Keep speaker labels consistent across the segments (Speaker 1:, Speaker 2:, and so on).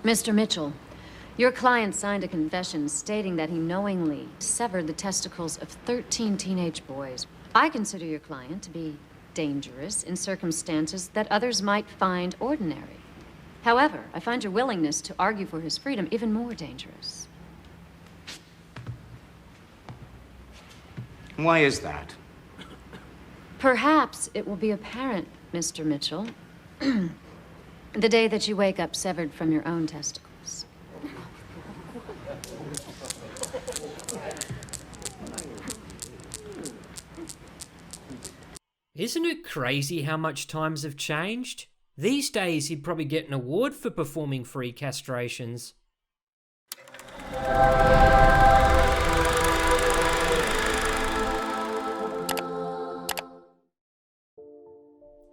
Speaker 1: Mr. Mitchell, your client signed a confession stating that he knowingly severed the testicles of 13 teenage boys. I consider your client to be dangerous in circumstances that others might find ordinary. However, I find your willingness to argue for his freedom even more dangerous.
Speaker 2: Why is that?
Speaker 1: Perhaps it will be apparent, Mr. Mitchell, the day that you wake up severed from your own testicles.
Speaker 3: Isn't it crazy how much times have changed? These days he'd probably get an award for performing free castrations.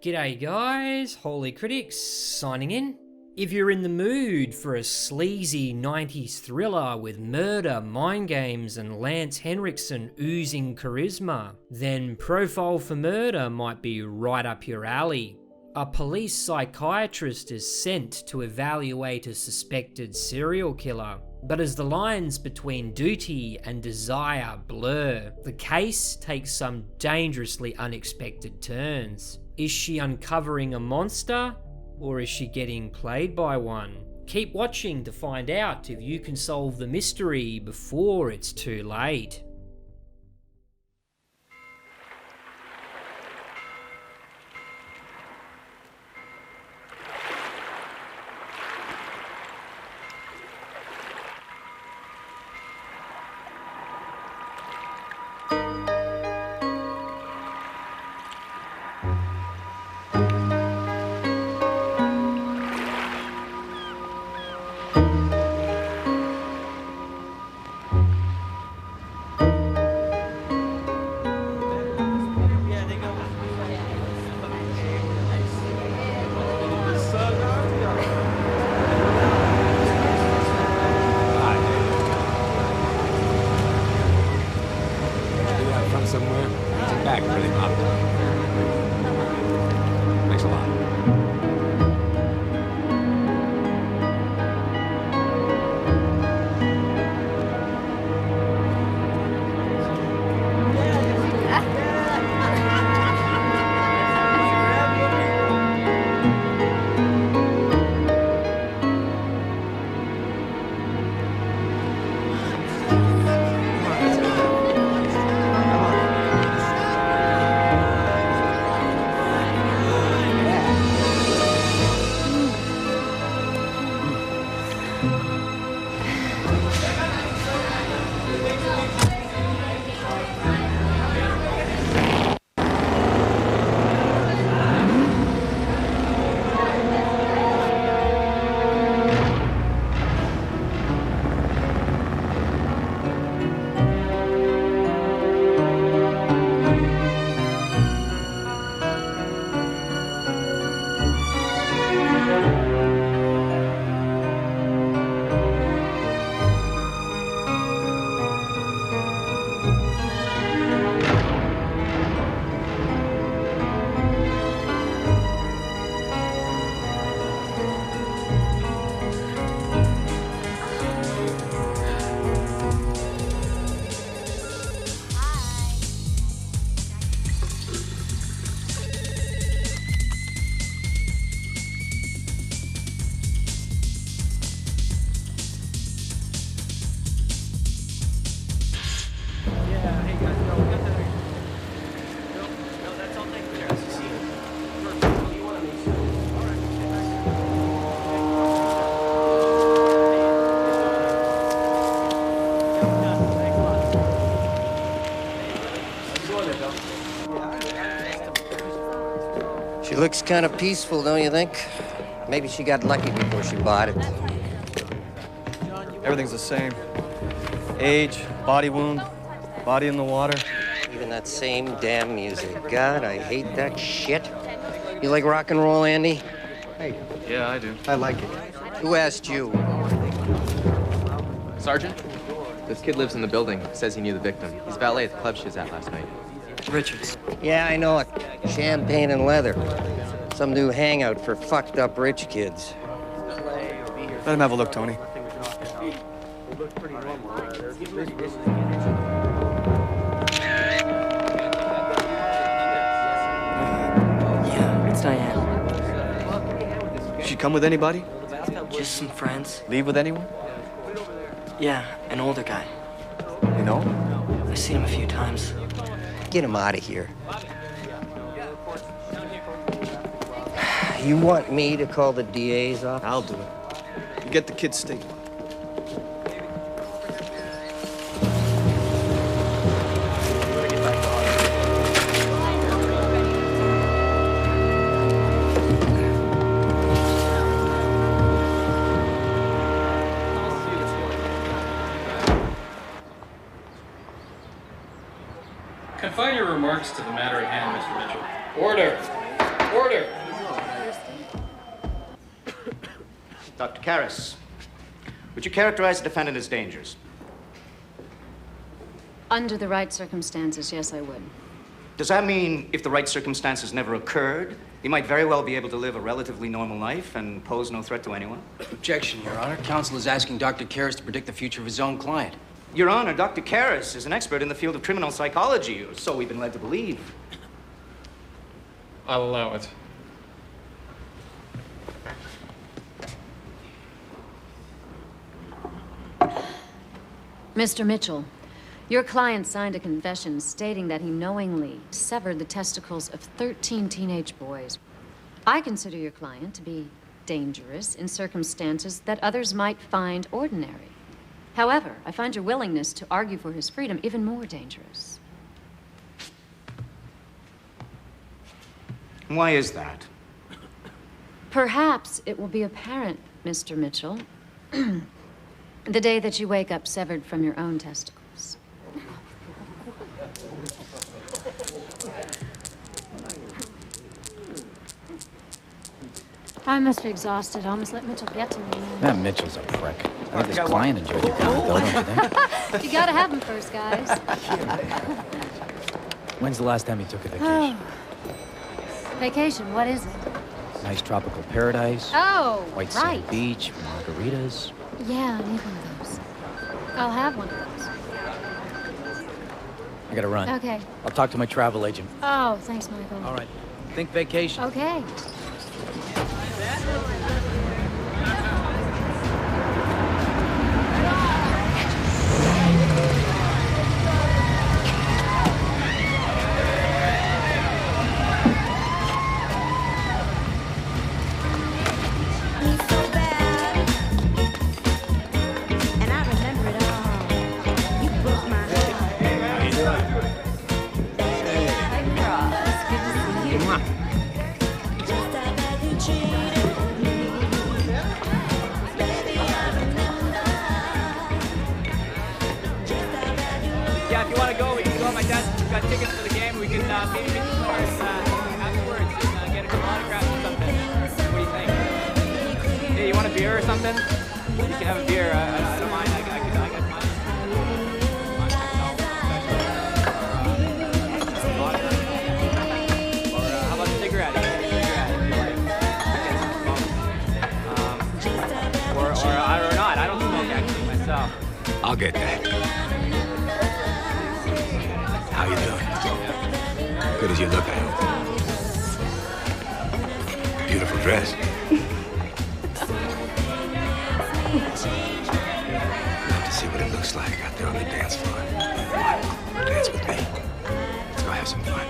Speaker 3: G'day guys, Holy Critics signing in. If you're in the mood for a sleazy 90s thriller with murder, mind games and Lance Henriksen oozing charisma, then Profile for Murder might be right up your alley. A police psychiatrist is sent to evaluate a suspected serial killer, but as the lines between duty and desire blur, the case takes some dangerously unexpected turns. Is she uncovering a monster? Or is she getting played by one? Keep watching to find out if you can solve the mystery before it's too late.
Speaker 4: She looks kind of peaceful, don't you think? Maybe she got lucky before she bought it.
Speaker 5: Everything's the same. Age, body wound, body in the water.
Speaker 4: Even that same damn music. God, I hate that shit. You like rock and roll, Andy?
Speaker 5: Hey. Yeah, I do.
Speaker 6: I like it.
Speaker 4: Who asked you?
Speaker 7: Sergeant, this kid lives in the building. Says he knew the victim. He's valet at the club she was at last night.
Speaker 6: Richards.
Speaker 4: Yeah, I know it. Champagne and leather. Some new hangout for fucked up rich kids.
Speaker 5: Let him have a look, Tony.
Speaker 2: Yeah, it's Diane.
Speaker 5: She come with anybody?
Speaker 2: Just some friends.
Speaker 5: Leave with anyone?
Speaker 2: Yeah, an older guy.
Speaker 5: You know?
Speaker 2: I've seen him a few times.
Speaker 4: Get him out of here. You want me to call the DA's office?
Speaker 5: I'll do it. You get the kid's statement.
Speaker 6: Confine your remarks to the matter at hand, Mr. Mitchell. Order! Order!
Speaker 8: Dr. Karras, would you characterize the defendant as dangerous?
Speaker 1: Under the right circumstances, yes, I would.
Speaker 8: Does that mean if the right circumstances never occurred, he might very well be able to live a relatively normal life and pose no threat to anyone?
Speaker 9: Objection, Your Honor. Counsel is asking Dr. Karras to predict the future of his own client.
Speaker 8: Your Honor, Dr. Karras is an expert in the field of criminal psychology, or so we've been led to believe.
Speaker 6: I'll allow it.
Speaker 1: Mr. Mitchell, your client signed a confession stating that he knowingly severed the testicles of 13 teenage boys. I consider your client to be dangerous in circumstances that others might find ordinary. However, I find your willingness to argue for his freedom even more dangerous.
Speaker 8: Why is that?
Speaker 1: Perhaps it will be apparent, Mr. Mitchell, the day that you wake up severed from your own testicles.
Speaker 10: I must be exhausted. I almost let Mitchell get to me.
Speaker 11: That Mitchell's a prick. I think this client enjoyed your comment, though, don't you think?
Speaker 10: You gotta have him first, guys.
Speaker 11: When's the last time you took a vacation?
Speaker 10: Vacation, what is it?
Speaker 11: Nice tropical paradise.
Speaker 10: Oh,
Speaker 11: White
Speaker 10: right.
Speaker 11: sand beach, margaritas.
Speaker 10: Yeah, I need one of those. I'll have one of those.
Speaker 11: I gotta run.
Speaker 10: Okay.
Speaker 11: I'll talk to my travel agent.
Speaker 10: Oh, thanks, Michael.
Speaker 11: All right. Think vacation.
Speaker 10: Okay.
Speaker 12: I'll get that. How you doing? Good as you look, I hope. Beautiful dress. Love to see what it looks like out there on the dance floor. Come on, dance with me. Let's go have some fun.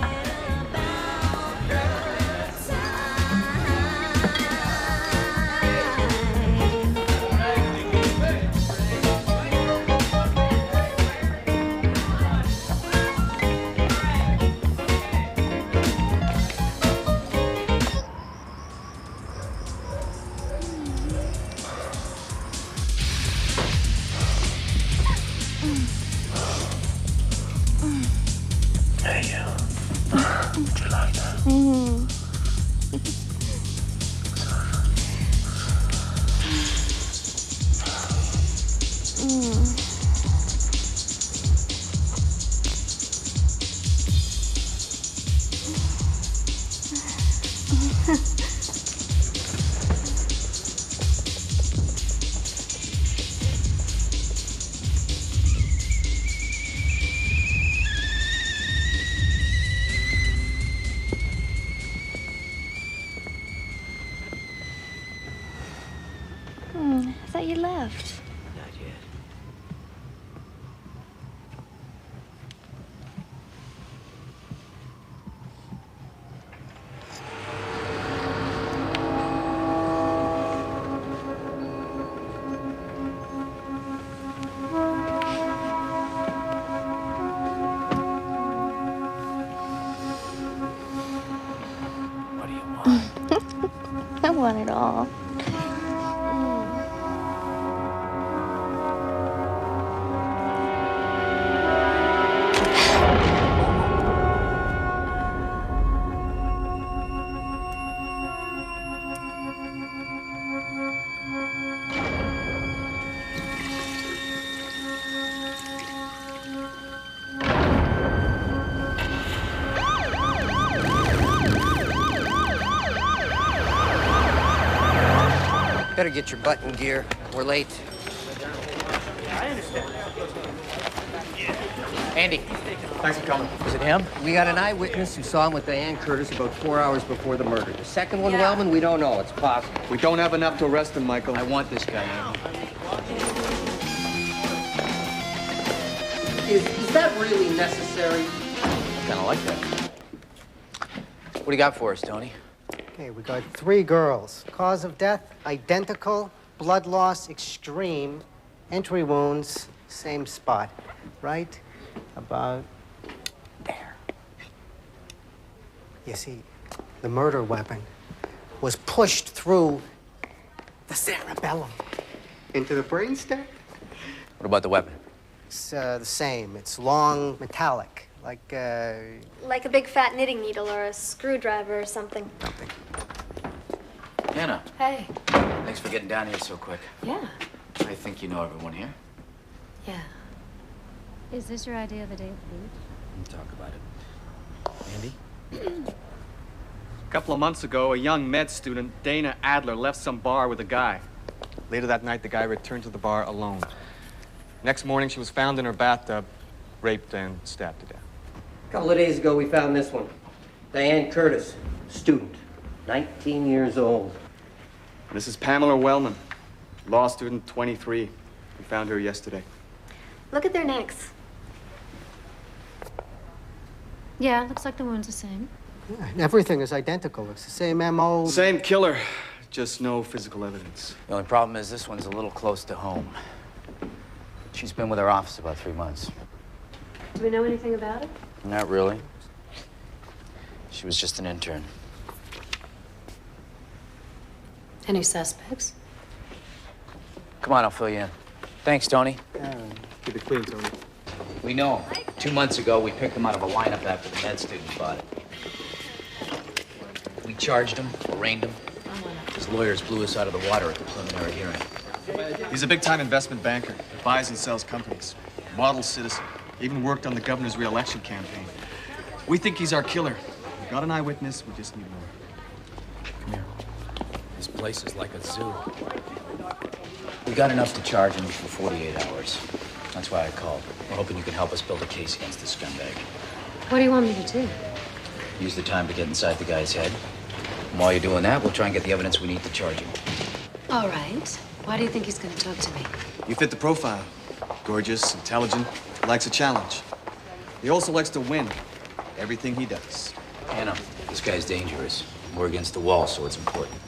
Speaker 13: I thought you left.
Speaker 2: Not yet.
Speaker 13: I want it all.
Speaker 4: Better get your butt in gear. We're late.
Speaker 11: I understand. Andy.
Speaker 5: Thanks for coming.
Speaker 11: Was it him?
Speaker 4: We got an eyewitness who saw him with Diane Curtis about 4 hours before the murder. The second one, Wellman, we don't know. It's possible.
Speaker 5: We don't have enough to arrest him, Michael.
Speaker 11: I want this guy, Andy.
Speaker 4: Is that really necessary?
Speaker 11: Kind of like that. What do you got for us, Tony?
Speaker 14: Okay, we got 3 girls. Cause of death, identical. Blood loss, extreme. Entry wounds, same spot. Right about there. You see, the murder weapon was pushed through the cerebellum into the brainstem.
Speaker 11: What about the weapon?
Speaker 14: It's the same. It's long, metallic, like
Speaker 13: Like a big fat knitting needle or a screwdriver or something.
Speaker 11: Anna.
Speaker 13: Hey.
Speaker 11: Thanks for getting down here so quick.
Speaker 1: Yeah.
Speaker 11: I think you know everyone here.
Speaker 1: Yeah. Is this your idea of the day at the beach?
Speaker 11: We'll talk about it. Andy?
Speaker 5: A couple of months ago, a young med student, Dana Adler, left some bar with a guy. Later that night, the guy returned to the bar alone. Next morning, she was found in her bathtub, raped and stabbed to death.
Speaker 4: A couple of days ago, we found this one. Diane Curtis, student, 19 years old.
Speaker 5: This is Pamela Wellman, law student, 23. We found her yesterday.
Speaker 13: Look at their necks.
Speaker 1: Yeah, looks like the wound's the same.
Speaker 14: Yeah, and everything is identical. It's the same MO.
Speaker 5: Same killer, just no physical evidence.
Speaker 11: The only problem is this one's a little close to home. She's been with our office about 3 months.
Speaker 1: Do we know anything about it?
Speaker 11: Not really. She was just an intern.
Speaker 1: Any suspects?
Speaker 11: Come on, I'll fill you in. Thanks, Tony.
Speaker 5: Keep it clean, Tony.
Speaker 11: We know him. 2 months ago, we picked him out of a lineup after the med student bought it. We charged him, arraigned him. His lawyers blew us out of the water at the preliminary hearing.
Speaker 5: He's a big-time investment banker. He buys and sells companies. Model citizen. Even worked on the governor's re-election campaign. We think he's our killer. We got an eyewitness. We just need more.
Speaker 11: Come here. This place is like a zoo. We got enough to charge him for 48 hours. That's why I called. We're hoping you can help us build a case against this scumbag.
Speaker 1: What do you want me to do?
Speaker 11: Use the time to get inside the guy's head. And while you're doing that, we'll try and get the evidence we need to charge him.
Speaker 1: All right. Why do you think he's going to talk to me?
Speaker 5: You fit the profile. Gorgeous, intelligent, likes a challenge. He also likes to win. Everything he does.
Speaker 11: Anna, this guy's dangerous. We're against the wall, so it's important.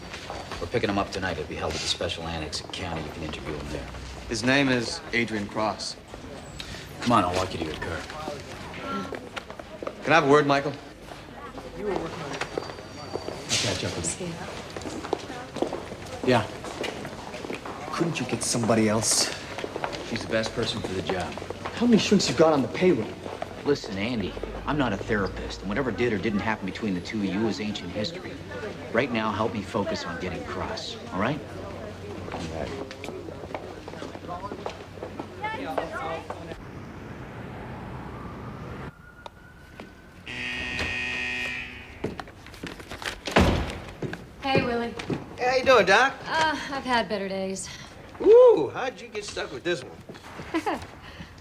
Speaker 11: We're picking him up tonight. He'll be held at the special annex in county. You can interview him there.
Speaker 5: His name is Adrian Cross.
Speaker 11: Come on, I'll walk you to your car.
Speaker 5: Can I have a word, Michael?
Speaker 11: I'll catch up with
Speaker 1: you.
Speaker 11: Yeah.
Speaker 5: Couldn't you get somebody else?
Speaker 11: She's the best person for the job.
Speaker 5: How many shrinks you got on the payroll?
Speaker 11: Listen, Andy, I'm not a therapist, and whatever did or didn't happen between the two of you is ancient history. Right now, help me focus on getting Cross, all right? All right.
Speaker 1: Hey, Willie.
Speaker 15: Hey, how you doing, Doc?
Speaker 1: I've had better days.
Speaker 15: Ooh, how'd you get stuck with this one?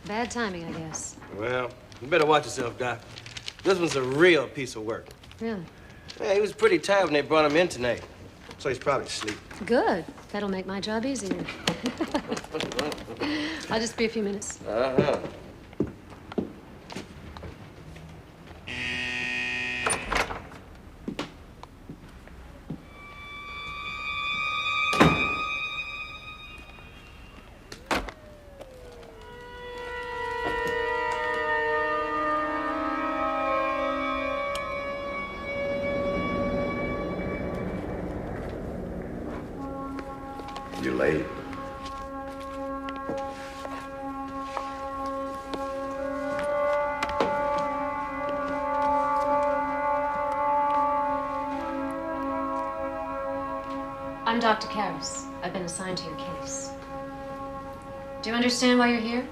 Speaker 1: Bad timing, I guess.
Speaker 15: Well, you better watch yourself, Doc. This one's a real piece of work.
Speaker 1: Really?
Speaker 15: Yeah, he was pretty tired when they brought him in tonight, so he's probably asleep.
Speaker 1: Good.
Speaker 10: That'll make my job easier. I'll just be a few minutes.
Speaker 4: Uh-huh.
Speaker 12: You're late.
Speaker 1: I'm Dr. Karras. I've been assigned to your case. Do you understand why you're here?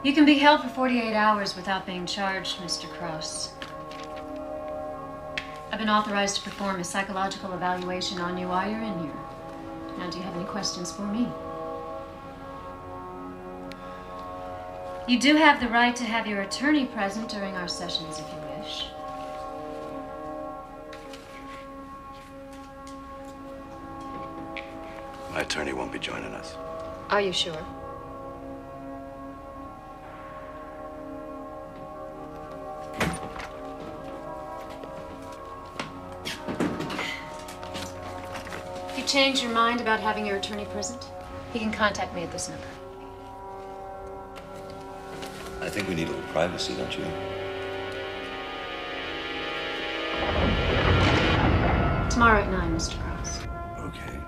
Speaker 1: You can be held for 48 hours without being charged, Mr. Cross. I've been authorized to perform a psychological evaluation on you while you're in here. Now, do you have any questions for me? You do have the right to have your attorney present during our sessions if you wish.
Speaker 12: My attorney won't be joining us.
Speaker 10: Are you sure?
Speaker 1: If you change your mind about having your attorney present, you can contact me at this number.
Speaker 12: I think we need a little privacy, don't you?
Speaker 1: Tomorrow at 9, Mr. Cross.
Speaker 12: Okay.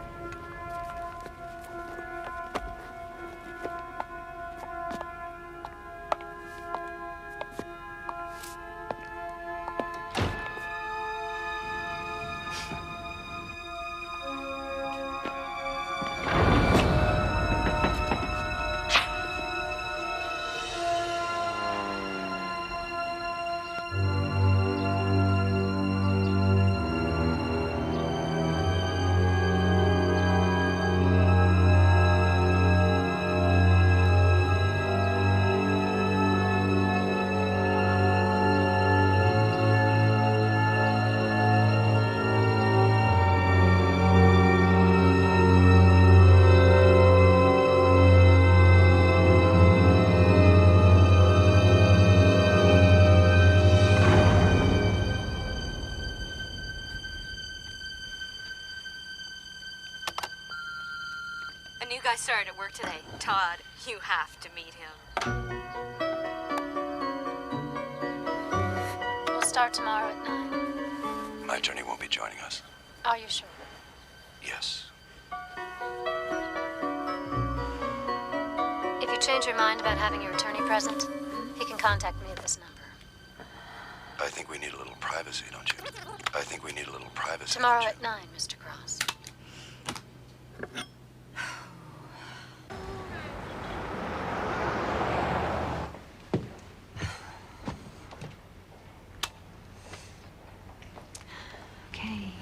Speaker 16: A new guy started at work today. Todd, you have to meet him.
Speaker 10: We'll start tomorrow at 9.
Speaker 12: My attorney won't be joining us.
Speaker 10: Are you sure?
Speaker 12: Yes.
Speaker 1: If you change your mind about having your attorney present, you can contact me at this number.
Speaker 12: I think we need a little privacy, don't you? I think we need a little privacy.
Speaker 1: Tomorrow at 9, Mr. Cross. Okay.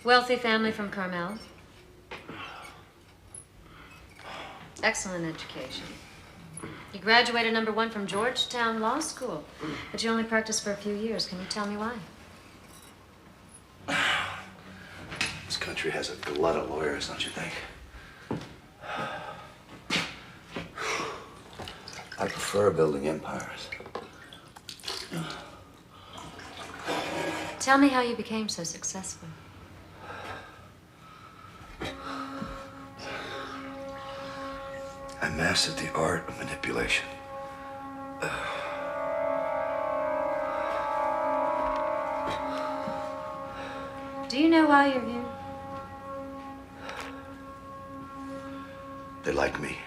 Speaker 1: Wealthy family from Carmel. Excellent education. You graduated #1 from Georgetown Law School, but you only practiced for a few years. Can you tell me why?
Speaker 12: This country has a glut of lawyers, don't you think? I prefer building empires.
Speaker 1: Tell me how you became so successful.
Speaker 12: I mastered the art of manipulation.
Speaker 1: Do you know why you're here?
Speaker 12: They like me.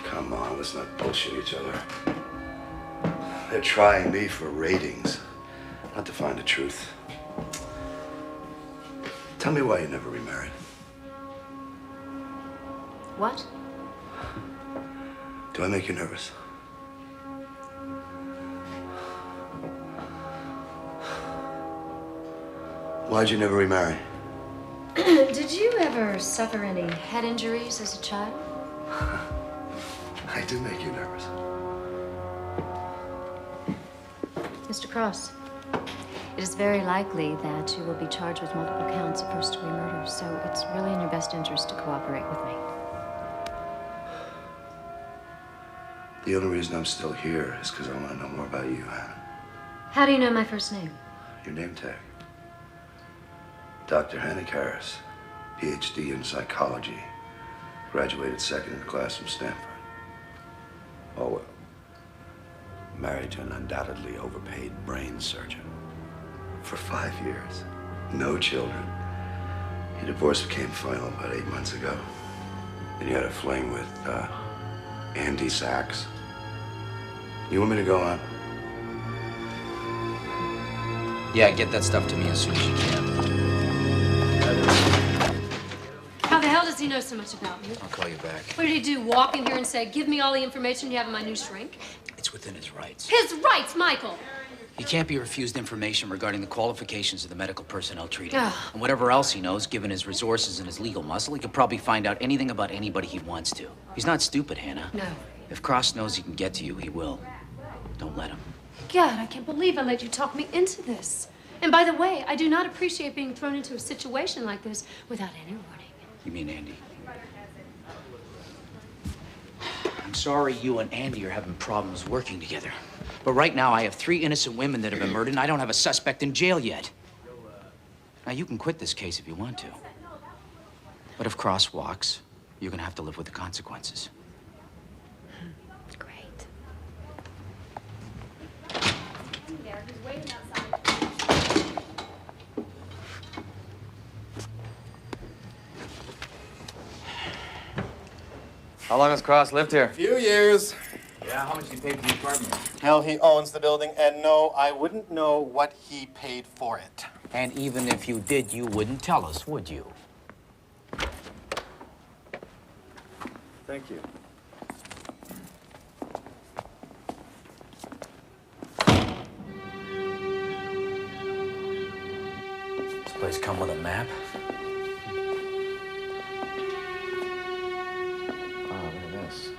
Speaker 12: Come on, let's not bullshit each other. They're trying me for ratings, not to find the truth. Tell me why you never remarried.
Speaker 1: What?
Speaker 12: Do I make you nervous? Why'd you never remarry?
Speaker 1: Did you ever suffer any head injuries as a child?
Speaker 12: I do make you nervous.
Speaker 1: Mr. Cross, it is very likely that you will be charged with multiple counts of first-degree murder, so it's really in your best interest to cooperate with me.
Speaker 12: The only reason I'm still here is because I want to know more about you, Hannah.
Speaker 1: How do you know my first name?
Speaker 12: Your name tag. Dr. Henriksen, PhD in psychology. Graduated second in class from Stanford. Oh, well. Married to an undoubtedly overpaid brain surgeon. For 5 years. No children. Your divorce became final about 8 months ago. Then you had a fling with, Andy Sachs. You want me to go on?
Speaker 11: Yeah, get that stuff to me as soon as you can.
Speaker 10: How the hell does he know so much about me?
Speaker 11: I'll call you back.
Speaker 10: What did he do? Walk in here and say, give me all the information you have on my new shrink?
Speaker 11: It's within his rights.
Speaker 10: His rights, Michael!
Speaker 11: He can't be refused information regarding the qualifications of the medical personnel treating him.
Speaker 10: Ugh.
Speaker 11: And whatever else he knows, given his resources and his legal muscle, he could probably find out anything about anybody he wants to. He's not stupid, Hannah.
Speaker 10: No.
Speaker 11: If Cross knows he can get to you, he will. Don't let him.
Speaker 10: God, I can't believe I let you talk me into this. And by the way, I do not appreciate being thrown into a situation like this without any warning.
Speaker 11: You mean Andy? I'm sorry you and Andy are having problems working together. But right now, I have 3 innocent women that have been murdered, and I don't have a suspect in jail yet. Now, you can quit this case if you want to. But if Cross walks, you're gonna have to live with the consequences.
Speaker 10: Great.
Speaker 5: How long has Cross lived here?
Speaker 17: Few years.
Speaker 11: Yeah, how much did you pay for the apartment?
Speaker 17: Hell, he owns the building, and no, I wouldn't know what he paid for it.
Speaker 11: And even if you did, you wouldn't tell us, would you?
Speaker 5: Thank you.
Speaker 11: This place come with a map?
Speaker 5: Oh, look at this.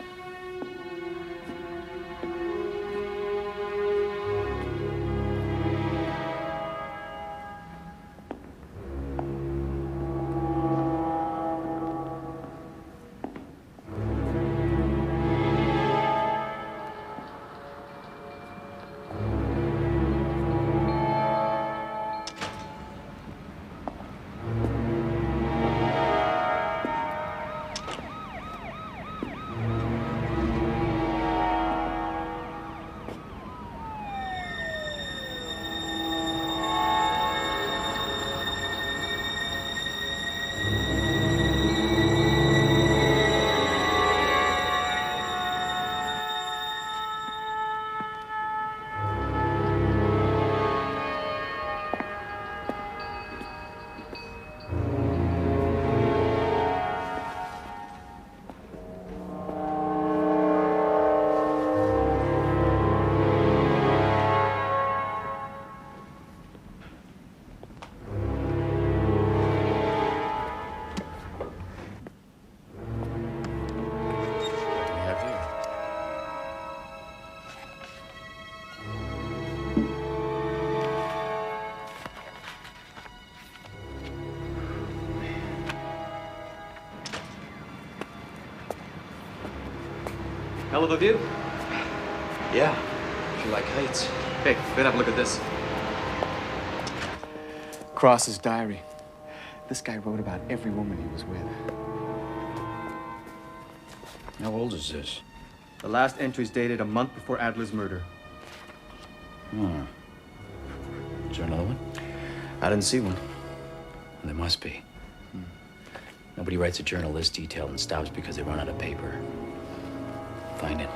Speaker 5: Hell of a view.
Speaker 11: Yeah, if you like heights.
Speaker 5: Hey, let's have a look at this. Cross's diary. This guy wrote about every woman he was with.
Speaker 11: How old is this?
Speaker 5: The last entry's dated a month before Adler's murder.
Speaker 11: Hmm. Is there another one?
Speaker 5: I didn't see one.
Speaker 11: There must be. Nobody writes a journal this detailed and stops because they run out of paper. Find it.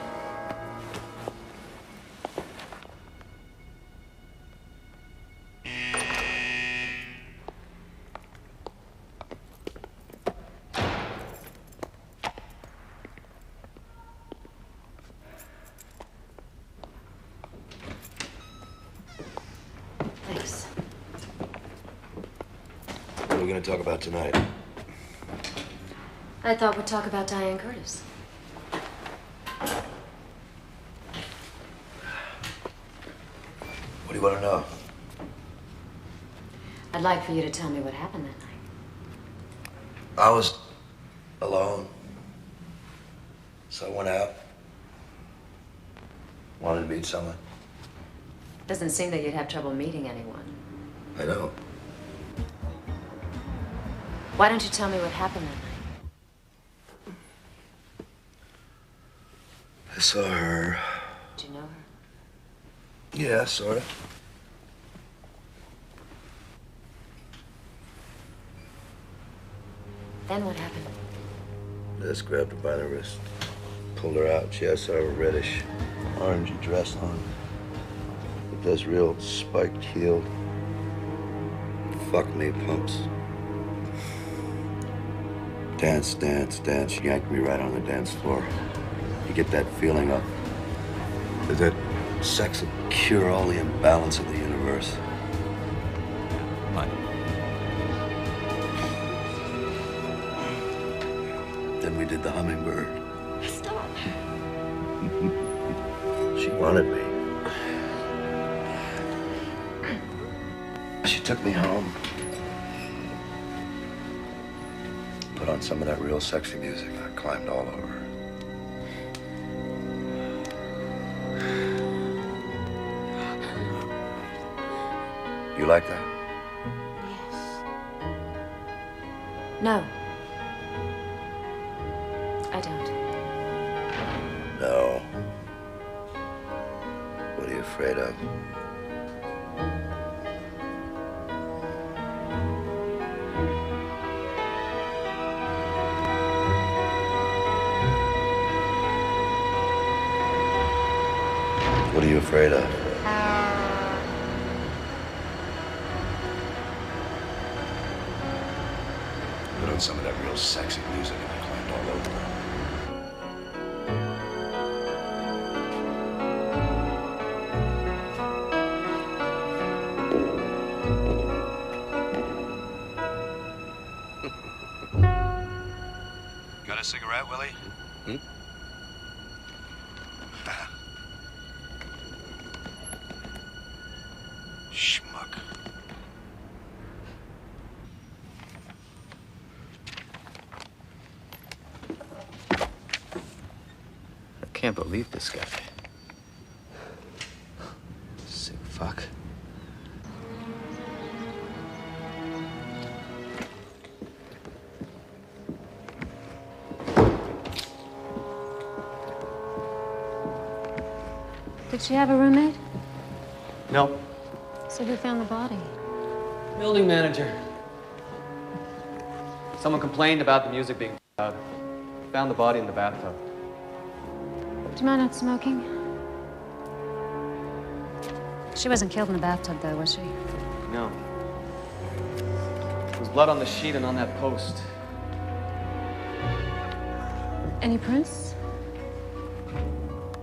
Speaker 1: Thanks.
Speaker 12: we going to talk about tonight?
Speaker 1: I thought we'd talk about Diane Curtis.
Speaker 12: What do you want to know?
Speaker 1: I'd like for you to tell me what happened that night.
Speaker 12: I was alone. So I went out. Wanted to meet someone.
Speaker 1: Doesn't seem that you'd have trouble meeting anyone.
Speaker 12: I know.
Speaker 1: Why don't you tell me what happened that night?
Speaker 12: I saw her.
Speaker 1: Did you know her?
Speaker 12: Yeah, sort of.
Speaker 1: Then what happened?
Speaker 12: I just grabbed her by the wrist, pulled her out. She had sort of a reddish, orangey dress on. With those real spiked heeled, fuck me pumps. Dance, dance, dance. She yanked me right on the dance floor. You get that feeling of that sex will cure all the imbalance of the universe.
Speaker 8: What?
Speaker 12: Then we did the hummingbird.
Speaker 1: Stop.
Speaker 12: She wanted me. She took me home. Put on some of that real sexy music. I climbed all over her. You like that?
Speaker 1: Yes. No. I don't.
Speaker 12: No. What are you afraid of? What are you afraid of? Put on some of that real sexy music and I climbed all over her. Got a cigarette, Willie? Hmm? Schmuck.
Speaker 8: I can't believe this guy. Sick fuck.
Speaker 1: Did she have a roommate?
Speaker 5: No.
Speaker 1: So who found the body?
Speaker 5: Building manager. Someone complained about the music being loud. Found the body in the bathtub.
Speaker 1: Do you mind not smoking? She wasn't killed in the bathtub, though, was she?
Speaker 5: No. There was blood on the sheet and on that post.
Speaker 1: Any prints?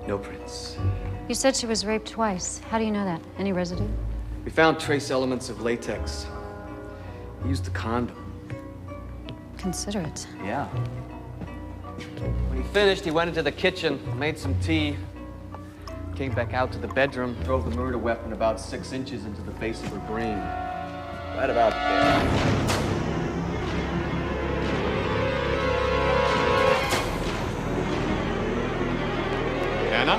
Speaker 5: No prints.
Speaker 1: You said she was raped twice. How do you know that? Any residue?
Speaker 5: We found trace elements of latex. He used a condom.
Speaker 1: Considerate.
Speaker 5: Yeah. When he finished, he went into the kitchen, made some tea, came back out to the bedroom, drove the murder weapon about 6 inches into the base of her brain. Right about there. Anna?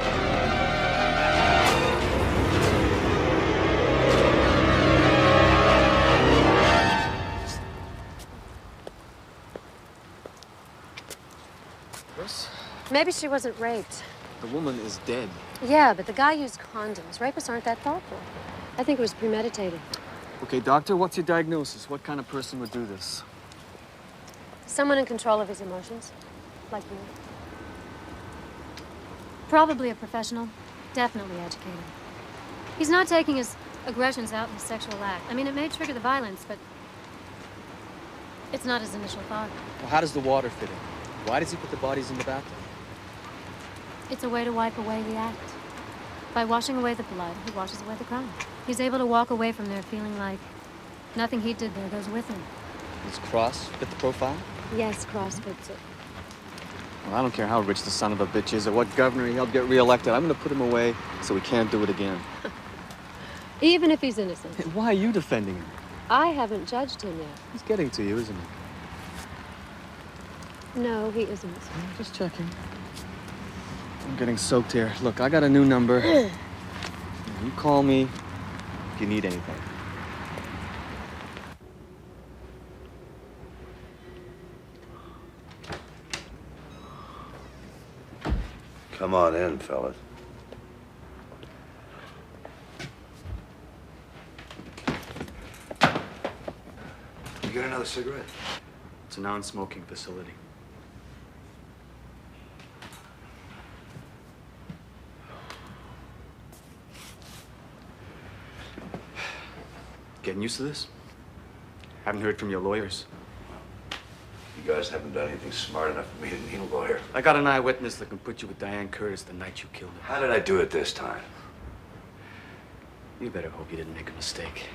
Speaker 10: Maybe she wasn't raped.
Speaker 5: The woman is dead.
Speaker 10: Yeah, but the guy used condoms. Rapists aren't that thoughtful. I think it was premeditated.
Speaker 5: Okay, doctor, what's your diagnosis? What kind of person would do this?
Speaker 10: Someone in control of his emotions. Like you. Probably a professional. Definitely educated. He's not taking his aggressions out in a sexual act. I mean, it may trigger the violence, but it's not his initial thought.
Speaker 5: Well, how does the water fit in? Why does he put the bodies in the bathtub?
Speaker 10: It's a way to wipe away the act. By washing away the blood, he washes away the crime. He's able to walk away from there feeling like nothing he did there goes with him.
Speaker 5: Does Cross fit the profile?
Speaker 10: Yes, Cross fits it.
Speaker 5: Well, I don't care how rich the son of a bitch is or what governor he helped get reelected. I'm gonna put him away so he can't do it again.
Speaker 10: Even if he's innocent.
Speaker 5: Hey, why are you defending him?
Speaker 10: I haven't judged him yet.
Speaker 5: He's getting to you, isn't he?
Speaker 10: No, he isn't.
Speaker 5: Just checking. I'm getting soaked here. Look, I got a new number. You call me if you need anything.
Speaker 12: Come on in, fellas. You get another cigarette?
Speaker 5: It's a non-smoking facility. Getting used to this? Haven't heard from your lawyers.
Speaker 12: You guys haven't done anything smart enough for me to need a lawyer.
Speaker 5: I got an eyewitness that can put you with Diane Curtis the night you killed her.
Speaker 12: How did I do it this time?
Speaker 5: You better hope you didn't make a mistake.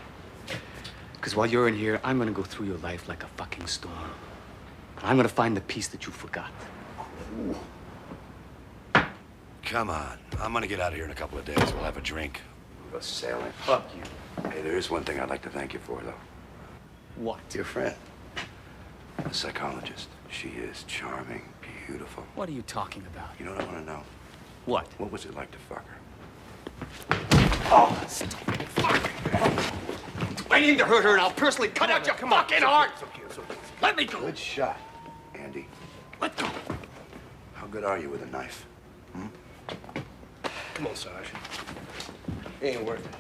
Speaker 5: Because while you're in here, I'm gonna go through your life like a fucking storm. I'm gonna find the piece that you forgot.
Speaker 12: Come on. I'm gonna get out of here in a couple of days. We'll have a drink. We'll go sailing.
Speaker 5: Fuck you.
Speaker 12: Hey, there is one thing I'd like to thank you for, though.
Speaker 5: What?
Speaker 12: Your friend. A psychologist. She is charming, beautiful.
Speaker 5: What are you talking about?
Speaker 12: You know what I want to know?
Speaker 5: What?
Speaker 12: What was it like to fuck her?
Speaker 5: Oh, stop it. Fuck. I aim to hurt her and I'll personally cut out your fucking heart.
Speaker 12: It's okay.
Speaker 5: Let me go.
Speaker 12: Good shot, Andy.
Speaker 5: Let go.
Speaker 12: How good are you with a knife? Hmm?
Speaker 15: Come on, Sarge. It ain't worth it.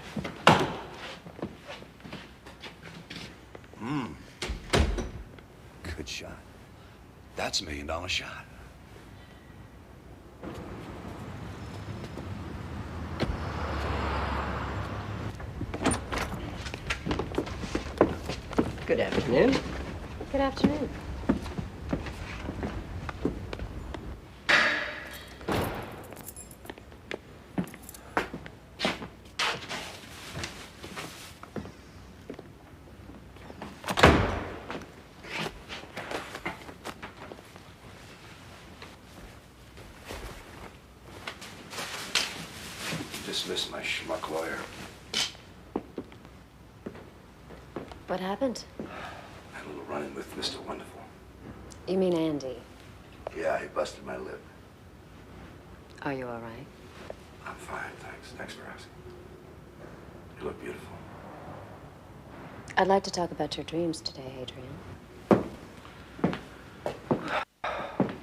Speaker 12: Good shot. That's $1 million shot.
Speaker 4: Good afternoon.
Speaker 10: Good afternoon.
Speaker 12: Dismiss my schmuck lawyer.
Speaker 1: What happened?
Speaker 12: Had a little run-in with Mr. Wonderful.
Speaker 1: You mean Andy?
Speaker 12: Yeah, he busted my lip.
Speaker 1: Are you all right?
Speaker 12: I'm fine, thanks. Thanks for asking. You look beautiful.
Speaker 1: I'd like to talk about your dreams today, Adrian.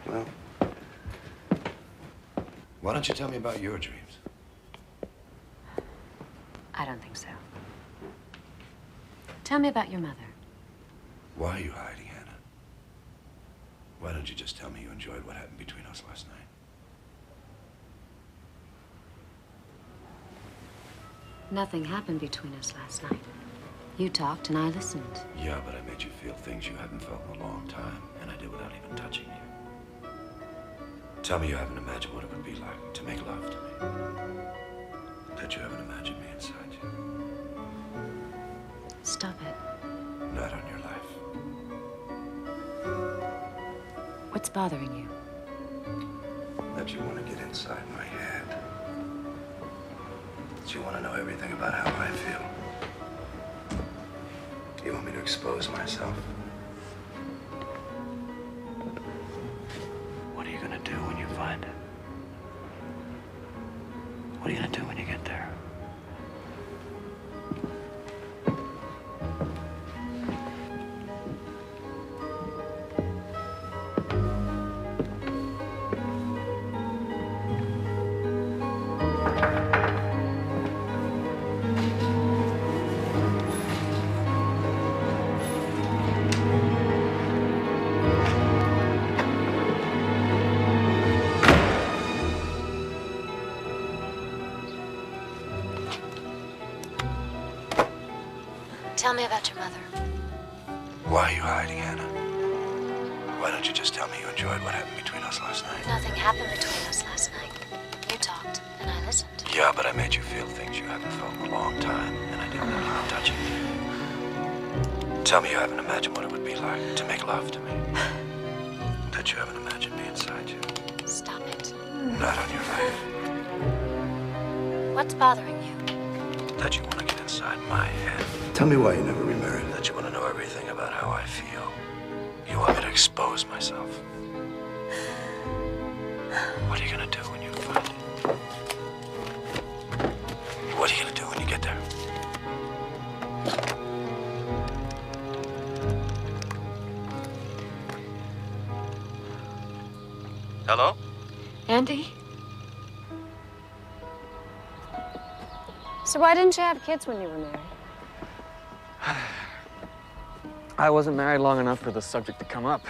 Speaker 12: Well, why don't you tell me about your dreams?
Speaker 1: I don't think so. Tell me about your mother.
Speaker 12: Why are you hiding, Hannah? Why don't you just tell me you enjoyed what happened between us last night?
Speaker 1: Nothing happened between us last night. You talked and I listened.
Speaker 12: Yeah, but I made you feel things you haven't felt in a long time, and I did without even touching you. Tell me you haven't imagined what it would be like to make love to me. That you haven't imagined me inside you.
Speaker 1: Stop it.
Speaker 12: Not on your life.
Speaker 1: What's bothering you?
Speaker 12: That you want to get inside my head. That you want to know everything about how I feel. You want me to expose myself?
Speaker 8: What are you gonna do when you find him? What are you gonna do when you get there?
Speaker 1: Tell me about your mother.
Speaker 12: Why are you hiding, Hannah? Why don't you just tell me you enjoyed what happened between us last night?
Speaker 1: Nothing happened between us last night. You talked and I listened.
Speaker 12: Yeah, but I made you feel things you haven't felt in a long time, and I did without even touching you. Tell me you haven't imagined what it would be like make love to me. That you haven't imagined me inside you.
Speaker 10: Stop it.
Speaker 12: Not on your life.
Speaker 10: What's bothering you?
Speaker 12: That you want to get inside my head. Tell me why you never remarried. That you want to know everything about how I feel. You want me to expose myself. What are you gonna do when you find it? What are you gonna do when you get there? Hello?
Speaker 10: Andy? So why didn't you have kids when you were married?
Speaker 5: I wasn't married long enough for the subject to come up.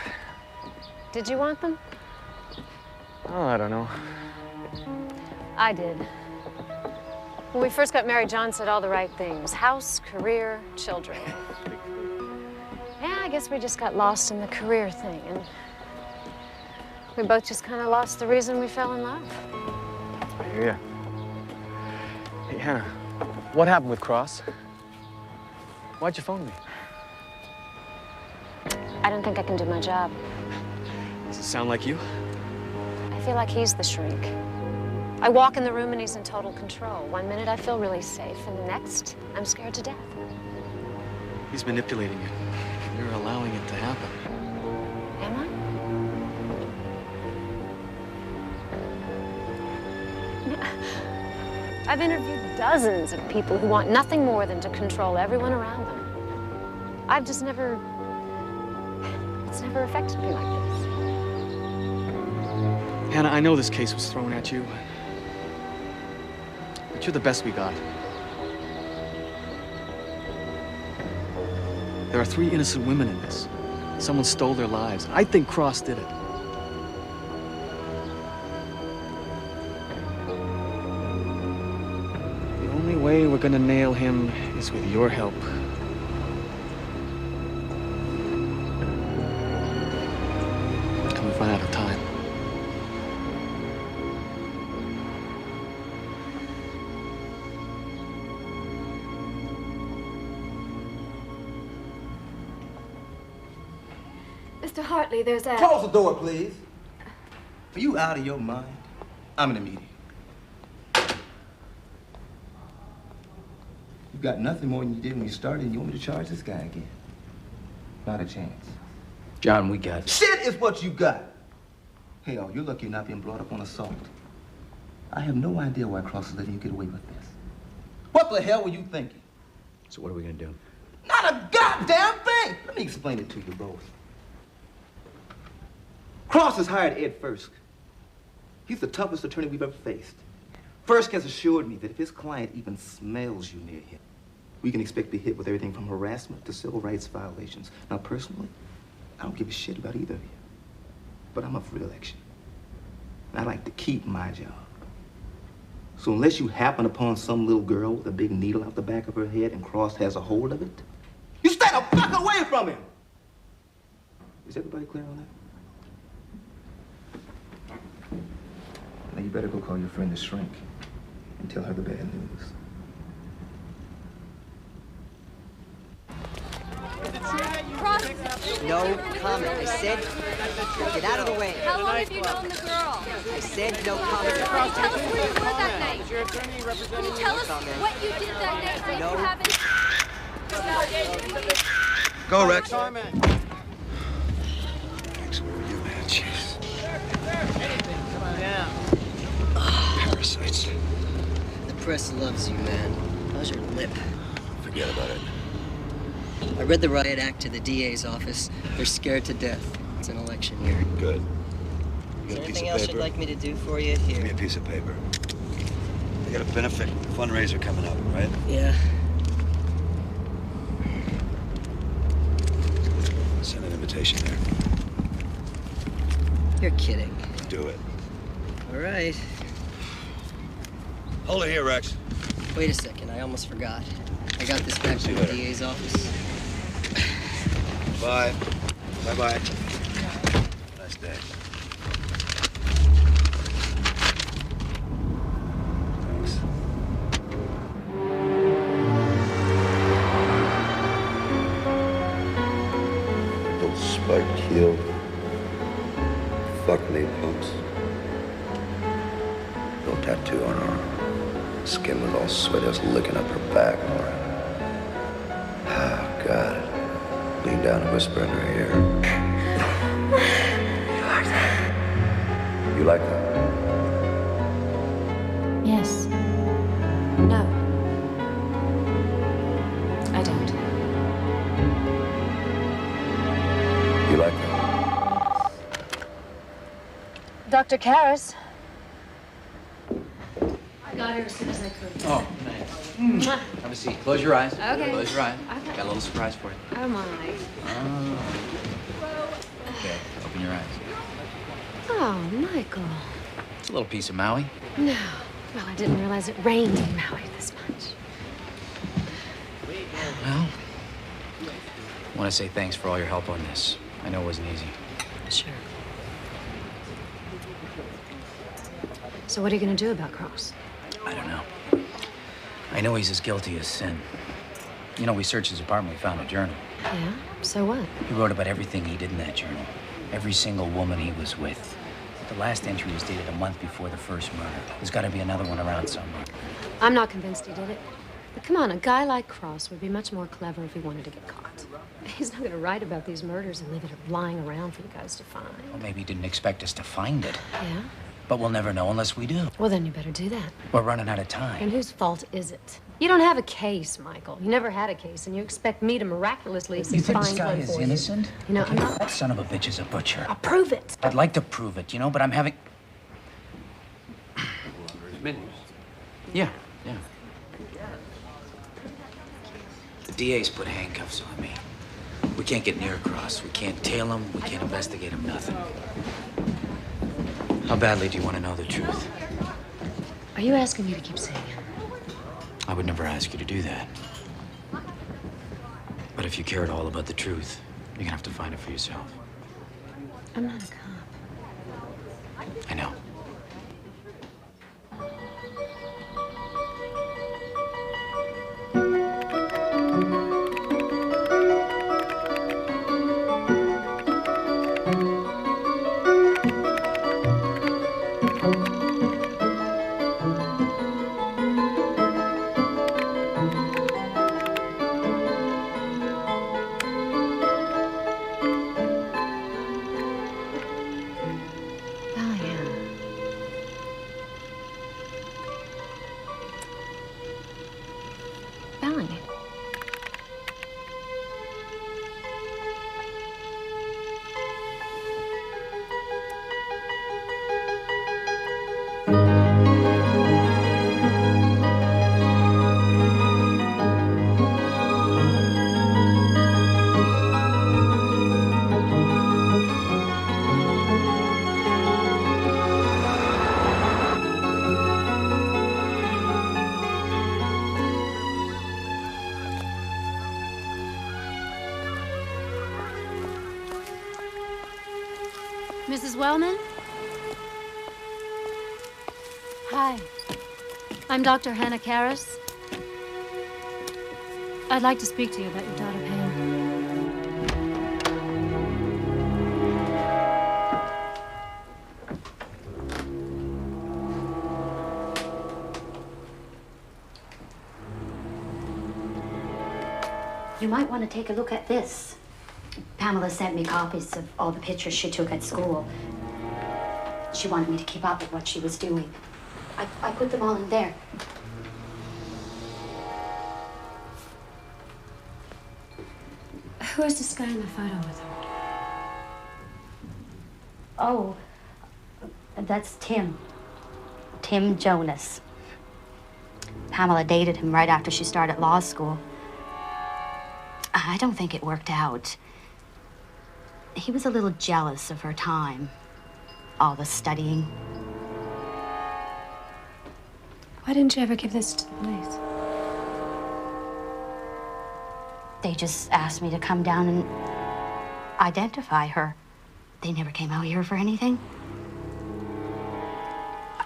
Speaker 10: Did you want them?
Speaker 5: Oh, I don't know.
Speaker 10: I did. When we first got married, John said all the right things. House, career, children. Yeah, I guess we just got lost in the career thing, and we both just kind of lost the reason we fell in love.
Speaker 5: I hear ya. Hey, Hannah, what happened with Cross? Why'd you phone me?
Speaker 10: I don't think I can do my job.
Speaker 5: Does it sound like you?
Speaker 10: I feel like he's the shrink. I walk in the room and he's in total control. One minute I feel really safe, and the next, I'm scared to death.
Speaker 5: He's manipulating you. You're allowing it to happen.
Speaker 10: Am I? I've interviewed dozens of people who want nothing more than to control everyone around them. I've just never... It's never affected me like this.
Speaker 5: Hannah, I know this case was thrown at you, but you're the best we got. There are 3 innocent women in this. Someone stole their lives. I think Cross did it. The only way we're gonna nail him is with your help. Can we find out a time?
Speaker 13: Mr. Hartley, there's a...
Speaker 15: Close the door, please. Are you out of your mind? I'm in a meeting. You got nothing more than you did when you started, and you want me to charge this guy again? Not a chance.
Speaker 11: John, we got...
Speaker 15: Shit is what you got. Hell, you're lucky you're not being brought up on assault. I have no idea why Cross is letting you get away with this. What the hell were you thinking?
Speaker 11: So what are we gonna do?
Speaker 15: Not a goddamn thing! Let me explain it to you both. Cross has hired Ed Firsk. He's the toughest attorney we've ever faced. Firsk has assured me that if his client even smells you near him, we can expect to be hit with everything from harassment to civil rights violations. Now, personally, I don't give a shit about either of you. But I'm up for re-election. And I like to keep my job. So unless you happen upon some little girl with a big needle out the back of her head and Cross has a hold of it, you stay the fuck away from him! Is everybody clear on that? Now you better go call your friend the shrink and tell her the bad news.
Speaker 18: No comment. I said, get out of the way.
Speaker 16: How long have you known the girl?
Speaker 18: I said no comment.
Speaker 16: Can you tell us where you were that night? Can you tell us what you did that night so you haven't...
Speaker 12: Go, Rex.
Speaker 15: Sorry, man.
Speaker 12: Rex, where were you, man? Jeez.
Speaker 15: Come on down.
Speaker 12: Parasites.
Speaker 18: The press loves you, man. How's your lip?
Speaker 12: Forget about it.
Speaker 18: I read the riot act to the DA's office. They're scared to death. It's an election year.
Speaker 12: Good.
Speaker 18: Is there anything else you'd like me to do for you? Here.
Speaker 12: Give me a piece of paper. We got a benefit fundraiser coming up, right?
Speaker 18: Yeah.
Speaker 12: Send an invitation there.
Speaker 18: You're kidding.
Speaker 12: Do it.
Speaker 18: All right.
Speaker 12: Hold it here, Rex.
Speaker 18: Wait a second. I almost forgot. I got this back from the DA's office.
Speaker 12: Bye. Bye-bye. Nice day. Thanks. The little spiked heel. Fuck me, pumps. No tattoo on her arm. Skin was all sweaty. I was licking up her back, Laura. Oh, God. Leaned down and whispered in her ear. You like that? You like that?
Speaker 1: Yes. No. I don't.
Speaker 12: You like that?
Speaker 10: Dr. Karras.
Speaker 1: I got her as soon as I could.
Speaker 11: Oh, nice. Have a seat. Close your eyes.
Speaker 1: Okay.
Speaker 11: Close your eyes.
Speaker 1: Okay.
Speaker 11: Got a little surprise for you.
Speaker 1: Oh, my.
Speaker 11: Okay, open your eyes.
Speaker 1: Oh, Michael.
Speaker 11: It's a little piece of Maui.
Speaker 1: No. Well, I didn't realize it rained in Maui this much.
Speaker 11: Well, I want to say thanks for all your help on this. I know it wasn't easy.
Speaker 1: Sure. So what are you going to do about Cross?
Speaker 11: I don't know. I know he's as guilty as sin. You know, we searched his apartment, we found a journal.
Speaker 1: Yeah? So what?
Speaker 11: He wrote about everything he did in that journal. Every single woman he was with. The last entry was dated a month before the first murder. There's got to be another one around somewhere.
Speaker 1: I'm not convinced he did it. But come on, a guy like Cross would be much more clever if he wanted to get caught. He's not going to write about these murders and leave it lying around for you guys to find.
Speaker 11: Well, maybe he didn't expect us to find it.
Speaker 1: Yeah?
Speaker 11: But we'll never know unless we do.
Speaker 1: Well, then you better do that.
Speaker 11: We're running out of time.
Speaker 1: And whose fault is it? You don't have a case, Michael. You never had a case, and you expect me to miraculously
Speaker 11: You think
Speaker 1: find
Speaker 11: this guy
Speaker 1: one
Speaker 11: is
Speaker 1: for you.
Speaker 11: innocent?
Speaker 1: You know, I'm not...
Speaker 11: That son of a bitch is a butcher.
Speaker 1: I'll prove it.
Speaker 11: I'd like to prove it, you know, but I'm having... Yeah. The DA's put handcuffs on me. We can't get near Cross. We can't tail him. We can't investigate him. Nothing. How badly do you want to know the truth?
Speaker 1: Are you asking me to keep saying it?
Speaker 11: I would never ask you to do that. But if you care at all about the truth, you're gonna have to find it for yourself.
Speaker 1: I'm not a cop.
Speaker 11: I know.
Speaker 1: Mrs. Wellman? Hi. I'm Dr. Hannah Karras. I'd like to speak to you about your daughter, Pam.
Speaker 19: You might want to take a look at this. Pamela sent me copies of all the pictures she took at school. She wanted me to keep up with what she was doing. I put them all in there.
Speaker 1: Who is this guy in the photo with her?
Speaker 19: Oh, that's Tim. Tim Jonas. Pamela dated him right after she started law school. I don't think it worked out. He was a little jealous of her time. All the studying.
Speaker 1: Why didn't you ever give this to the police?
Speaker 19: They just asked me to come down and identify her. They never came out here for anything.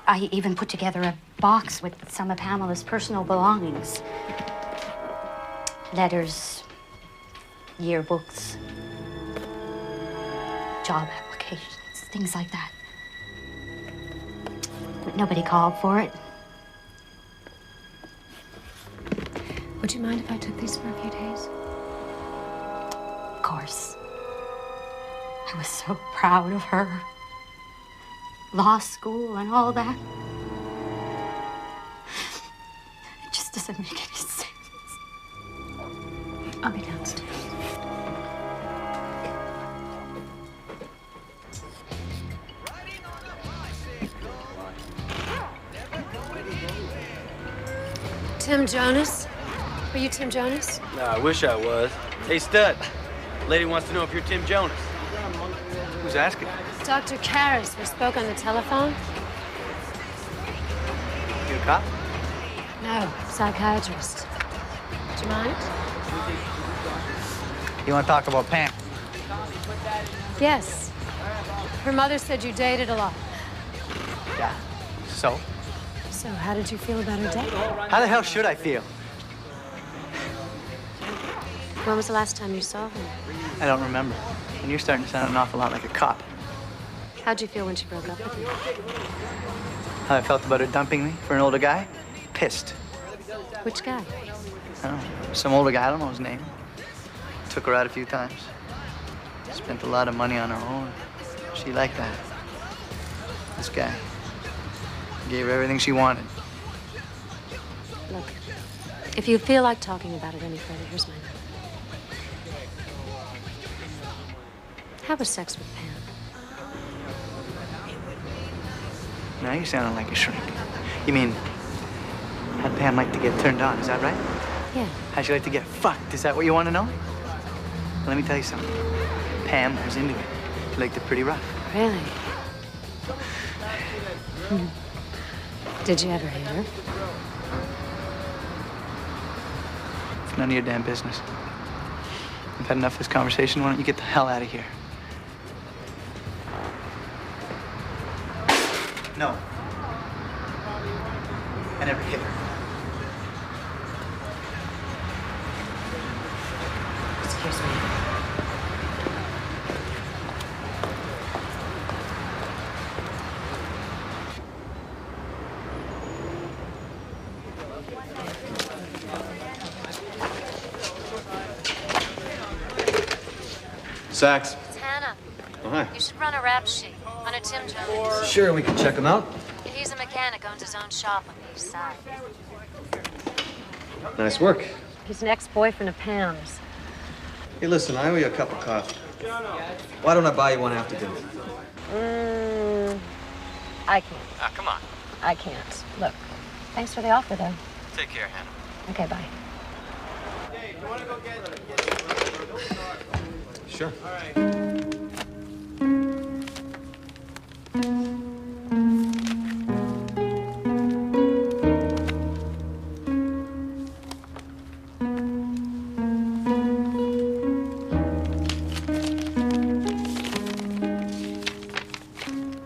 Speaker 19: I even put together a box with some of Pamela's personal belongings. Letters, yearbooks. job applications, things like that. But nobody called for it.
Speaker 10: Would you mind if I took these for a few days?
Speaker 19: Of course. I was so proud of her. Law school and all that. It just doesn't make any sense.
Speaker 10: I'll be downstairs. Tim Jonas? Are you Tim Jonas?
Speaker 20: No, I wish I was. Hey, stud. Lady wants to know if you're Tim Jonas.
Speaker 5: Who's asking?
Speaker 10: Dr. Karras. We spoke on the telephone.
Speaker 5: You a cop?
Speaker 10: No, psychiatrist. Do you mind?
Speaker 21: You want to talk about Pam?
Speaker 10: Yes. Her mother said you dated a lot.
Speaker 21: Yeah. So?
Speaker 10: So how did you feel about her date?
Speaker 21: How the hell should I feel?
Speaker 10: When was the last time you saw her?
Speaker 21: I don't remember. And you're starting to sound an awful lot like a cop.
Speaker 10: How'd you feel when she broke up with you?
Speaker 21: How I felt about her dumping me for an older guy? Pissed.
Speaker 10: Which guy?
Speaker 21: I don't know. Some older guy, I don't know his name. Took her out a few times. Spent a lot of money on her own. She liked that. This guy. Gave her everything she wanted.
Speaker 10: Look, if you feel like talking about it any further, here's my number. How was sex with Pam?
Speaker 21: Now you're sounding like a shrink. You mean, how'd Pam like to get turned on, is that right?
Speaker 10: Yeah.
Speaker 21: How'd she like to get fucked? Is that what you want to know? Well, let me tell you something. Pam was into it. She liked it pretty rough.
Speaker 10: Really? Did you ever hit her?
Speaker 21: It's none of your damn business. I've had enough of this conversation. Why don't you get the hell out of here? No. I never hit her.
Speaker 10: Excuse me.
Speaker 5: Sax.
Speaker 10: It's Hannah.
Speaker 5: Oh, hi.
Speaker 10: You should run a rap sheet on a Tim Jonas.
Speaker 5: Sure, we can check him out.
Speaker 10: He's a mechanic, owns his own shop on the east side.
Speaker 5: Nice work.
Speaker 10: He's an ex-boyfriend of Pam's.
Speaker 5: Hey, listen, I owe you a cup of coffee. Why don't I buy you one after dinner?
Speaker 10: I can't.
Speaker 5: Ah, come on.
Speaker 10: I can't. Look, thanks for the offer, though.
Speaker 5: Take care, Hannah.
Speaker 10: Okay, bye.
Speaker 5: Sure.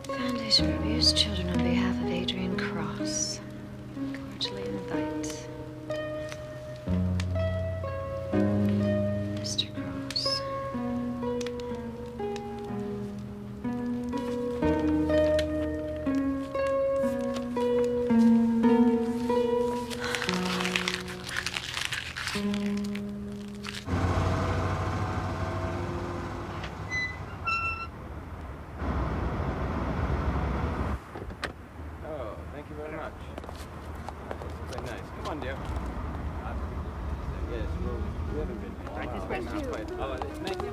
Speaker 10: Foundation for Abused Children on behalf of Adrian Cross. Cordially invite Mr. Cross.
Speaker 20: Oh, thank you very much. That's quite nice. Come on, dear. Yes, well, we haven't been. Thank you. Oh, thank you.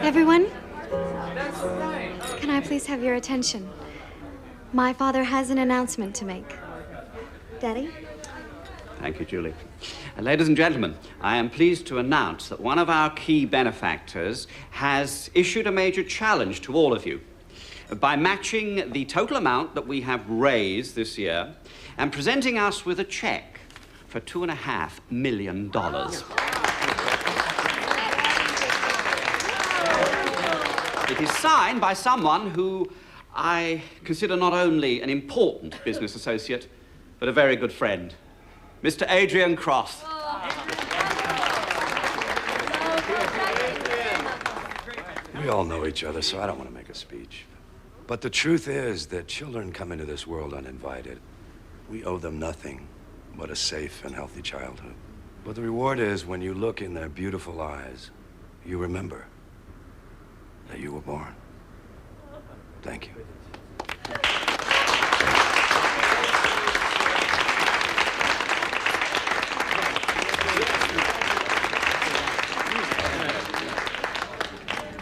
Speaker 22: Everyone, can I please have your attention? My father has an announcement to make. Daddy?
Speaker 23: Thank you, Julie. Ladies and gentlemen, I am pleased to announce that one of our key benefactors has issued a major challenge to all of you by matching the total amount that we have raised this year and presenting us with a check for $2.5 million. It is signed by someone who I consider not only an important business associate, but a very good friend, Mr. Adrian Cross.
Speaker 12: We all know each other, so I don't want to make a speech. But the truth is that children come into this world uninvited. We owe them nothing but a safe and healthy childhood. But the reward is when you look in their beautiful eyes, you remember that you were born. Thank you.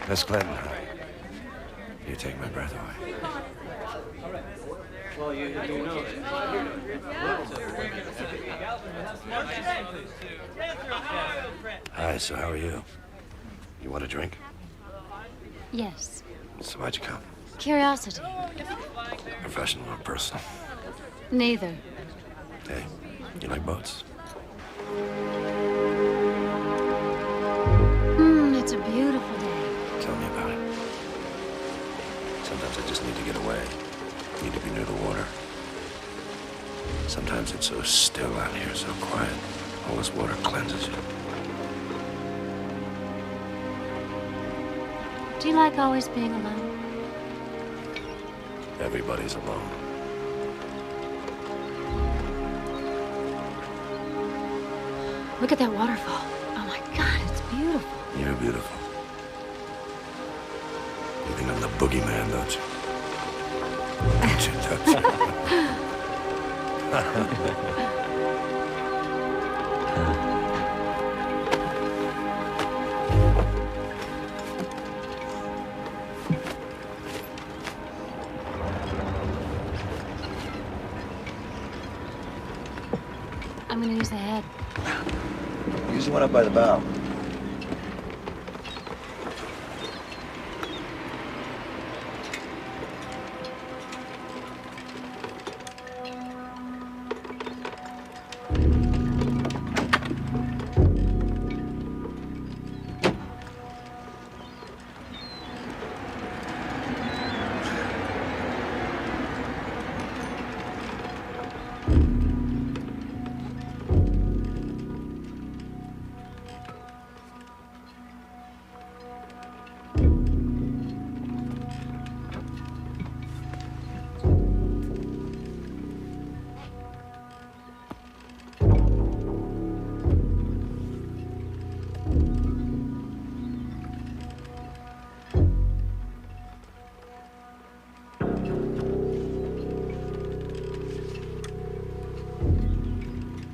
Speaker 12: Miss Clinton, you take my breath away.
Speaker 20: Well, you know
Speaker 12: Hi, so how are you? You want a drink?
Speaker 1: Yes.
Speaker 12: So why'd you come?
Speaker 1: Curiosity.
Speaker 12: Professional or personal?
Speaker 1: Neither.
Speaker 12: Hey, you like boats?
Speaker 1: It's a beautiful day.
Speaker 12: Tell me about it. Sometimes I just need to get away. Need to be near the water. Sometimes it's so still out here, so quiet. All this water cleanses you.
Speaker 1: Do you like always being alone?
Speaker 12: Everybody's alone.
Speaker 1: Look at that waterfall. Oh my God, it's beautiful.
Speaker 12: You're beautiful. You think I'm the boogeyman, don't you? Don't you touch me.
Speaker 1: I'm gonna use the head.
Speaker 12: Use the one up by the bow.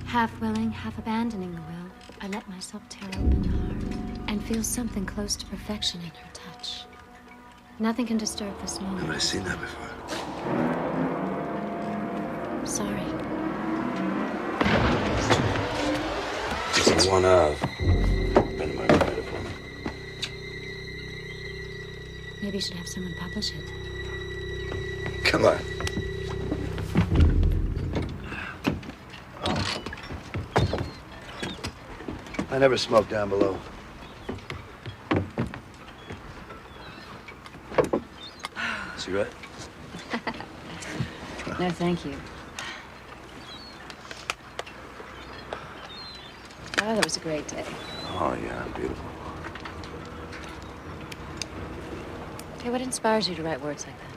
Speaker 1: Half willing, half abandoning the will, I let myself tear open the heart and feel something close to perfection in her touch. Nothing can disturb this moment.
Speaker 12: Haven't I seen that before?
Speaker 1: Sorry.
Speaker 12: It's the one of. Been in my writer for me.
Speaker 1: Maybe you should have someone publish it.
Speaker 12: Come on. I never smoke down below. Cigarette?
Speaker 1: No, thank you. Oh, that was a great day.
Speaker 12: Oh, yeah, beautiful.
Speaker 1: Hey, what inspires you to write words like that?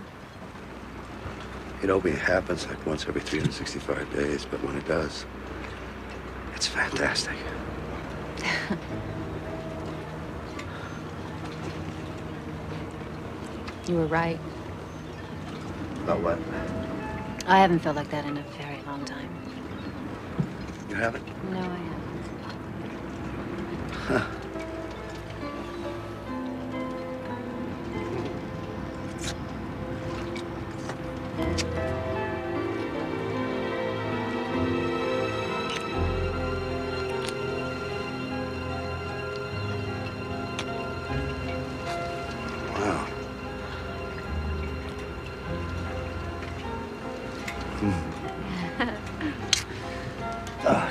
Speaker 12: You know, it happens like once every 365 days, but when it does, it's fantastic.
Speaker 1: You were right.
Speaker 12: About what?
Speaker 1: I haven't felt like that in a very long time.
Speaker 12: You haven't?
Speaker 1: No, I haven't.
Speaker 12: Huh. Wow.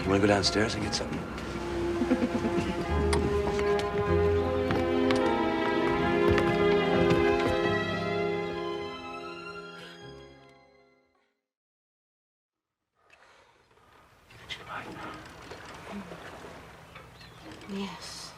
Speaker 12: You want to go downstairs and get something?
Speaker 1: Yes.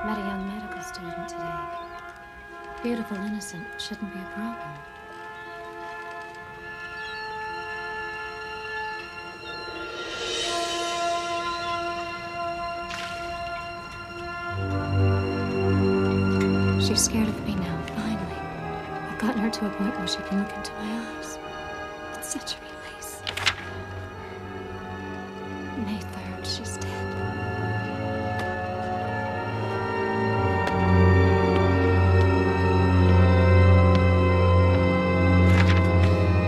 Speaker 1: Met a young medical student today. Beautiful, innocent, shouldn't be a problem. She's scared of me now, finally. I've gotten her to a point where she can look into my eyes. It's such a release. May 3rd, she's dead.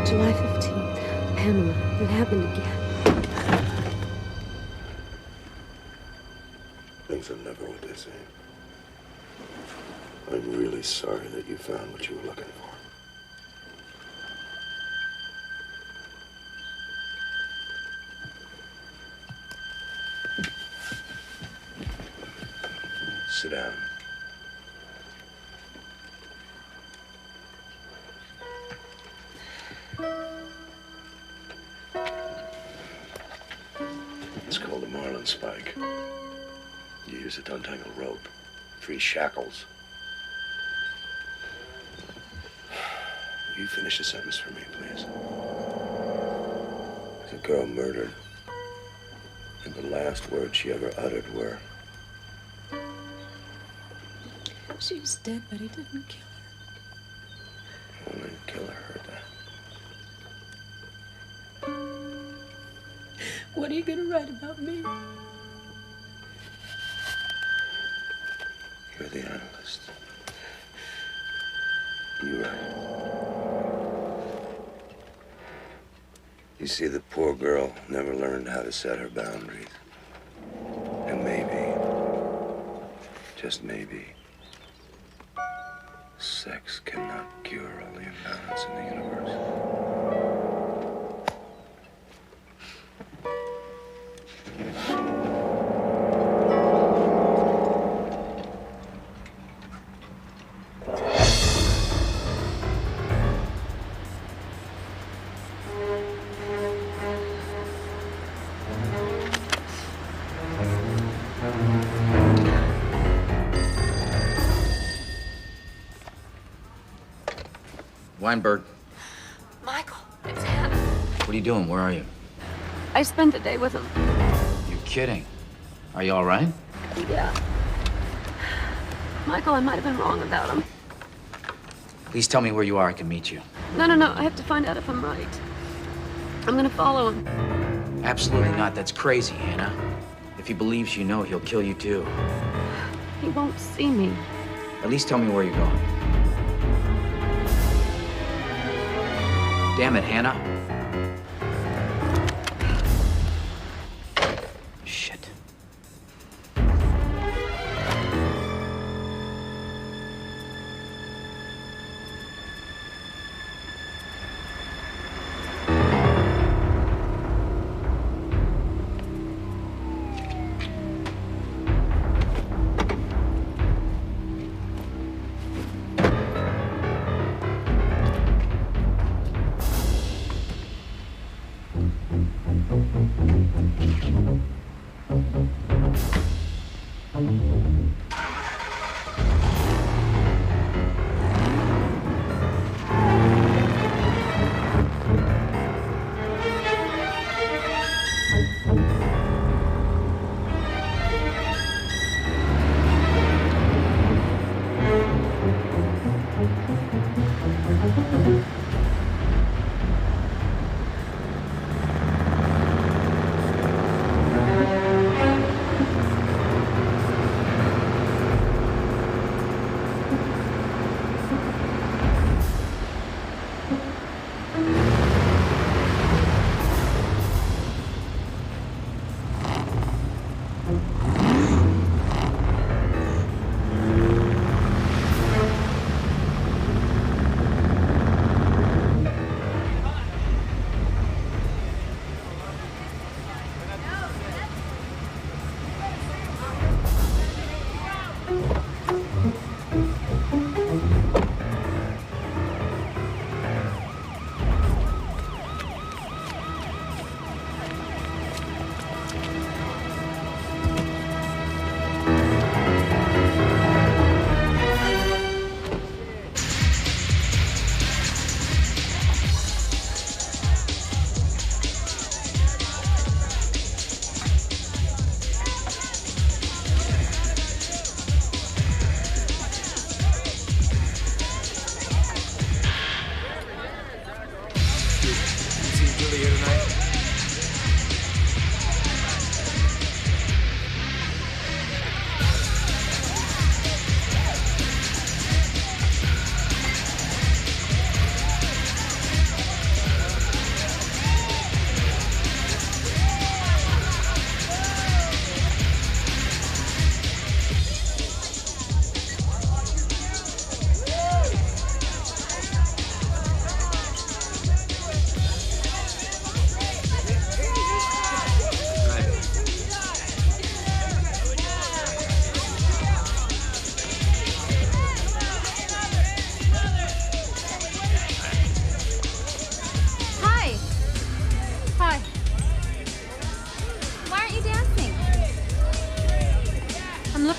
Speaker 1: July 15th. Pamela, it happened again.
Speaker 12: Things are never what they seem. I'm really sorry that you found what you were looking for. Sit down. It's called a marlin spike. You use it to untangle rope. 3 shackles. Will you finish the sentence for me, please? There's a girl murdered, and the last words she ever uttered were,
Speaker 1: She was dead, but he didn't kill her.
Speaker 12: only the killer heard that.
Speaker 1: What are you gonna write about me?
Speaker 12: You're the analyst. You're right. You see, the poor girl never learned how to set her boundaries. And maybe, just maybe, sex cannot cure all the imbalance in the universe.
Speaker 11: Weinberg,
Speaker 10: Michael, it's Hannah.
Speaker 11: what are you doing? Where are you?
Speaker 10: I spent the day with him.
Speaker 11: You're kidding. Are you all right?
Speaker 10: Yeah. Michael, I might have been wrong about him.
Speaker 11: Please tell me where you are. I can meet you.
Speaker 10: No. I have to find out if I'm right. I'm gonna follow him.
Speaker 11: Absolutely not. That's crazy, Hannah. If he believes you know, he'll kill you too.
Speaker 10: He won't see me.
Speaker 11: At least tell me where you're going. Damn it, Hannah. Shit.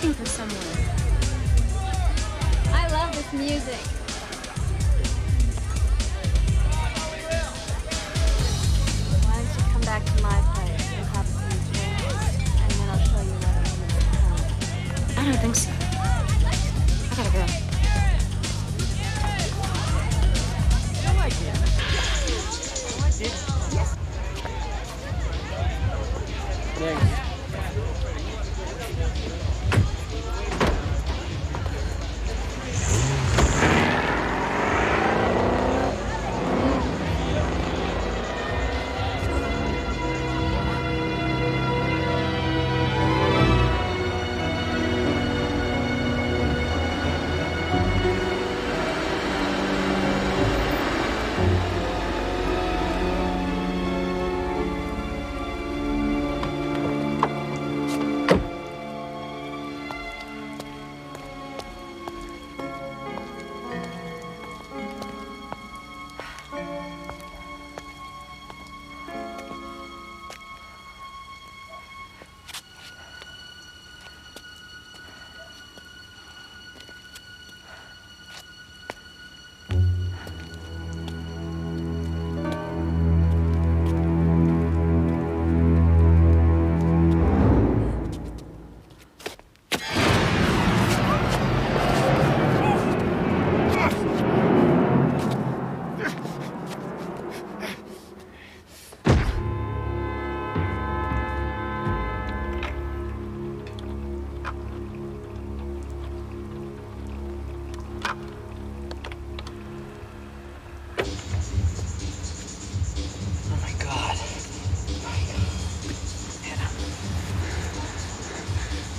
Speaker 22: looking for someone. I love this music.
Speaker 10: Why don't you come back to my place? We'll have some drinks, and then I'll show you what I'm
Speaker 1: I don't think so. I gotta go.
Speaker 21: No, I did. No, I did. Thanks.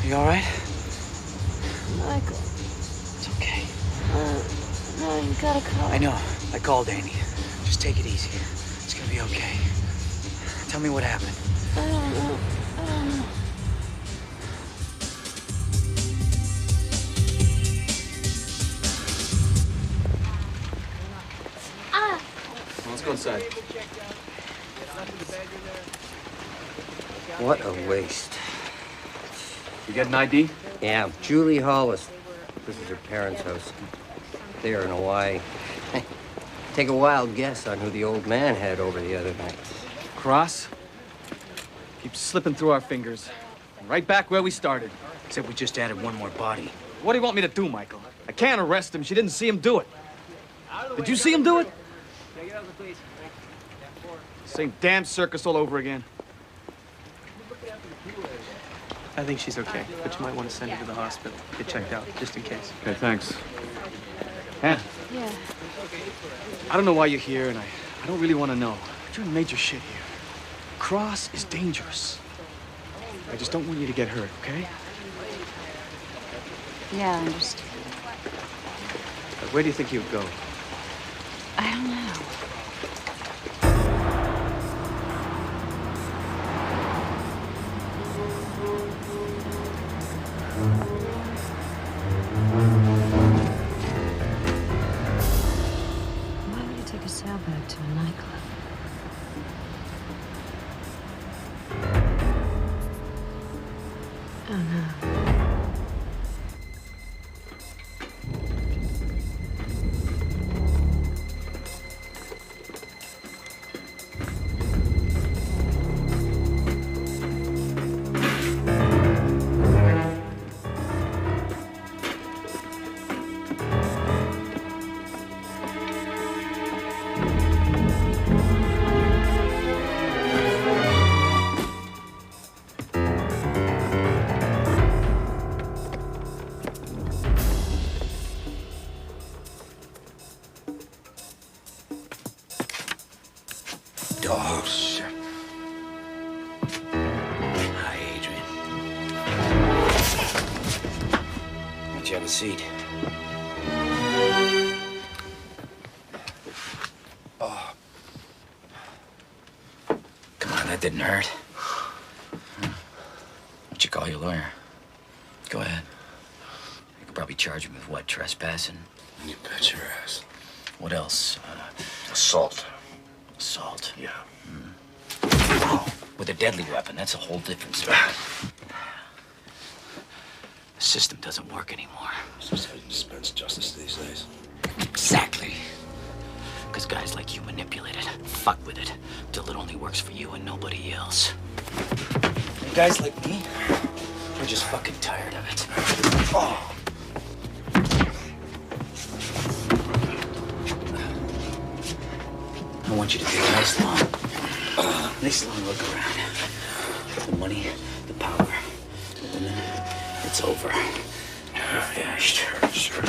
Speaker 11: You all right?
Speaker 10: Michael.
Speaker 11: It's okay.
Speaker 10: No, you gotta call.
Speaker 11: I know. I called Annie. Just take it easy. It's gonna be okay. Tell me what happened.
Speaker 10: I don't know. I don't know.
Speaker 5: Well, let's go inside.
Speaker 4: What a waste.
Speaker 5: You get an ID?
Speaker 4: Yeah, Julie Hollis. This is her parents' house. They're in Hawaii. Take a wild guess on who the old man had over the other night.
Speaker 5: Cross? Keeps slipping through our fingers. Right back where we started.
Speaker 11: Except we just added one more body.
Speaker 5: What do you want me to do, Michael? I can't arrest him. She didn't see him do it. Did you see him do it? Same damn circus all over again.
Speaker 3: I think she's okay, but you might want to send her to the hospital. Get checked out, just in case.
Speaker 5: Okay, thanks. Ann,
Speaker 10: Yeah.
Speaker 5: I don't know why you're here, and I don't really want to know. But you're in major shit here. Cross is dangerous. I just don't want you to get hurt, okay?
Speaker 1: Yeah, I understand.
Speaker 5: Where do you think he would go?
Speaker 1: I don't know. Why would you take a sailboat to a nightclub? Oh, no.
Speaker 11: Oh, shit. Hi, Adrian. Why don't you have a seat? Oh. Come on, that didn't hurt. Why don't you call your lawyer? Go ahead. You could probably charge him with what, trespassing?
Speaker 12: You bet your ass.
Speaker 11: What else?
Speaker 12: Assault.
Speaker 11: Assault?
Speaker 12: Yeah.
Speaker 11: With a deadly weapon, that's a whole different story. system doesn't work anymore.
Speaker 12: It's just how you dispense justice these days.
Speaker 11: Exactly. Because guys like you manipulate it, fuck with it, till it only works for you and nobody else. And guys like me, we're just fucking tired of it. Oh. I want you to take a nice long look around. The money, the power, and then it's over. You're finished.
Speaker 12: Sure.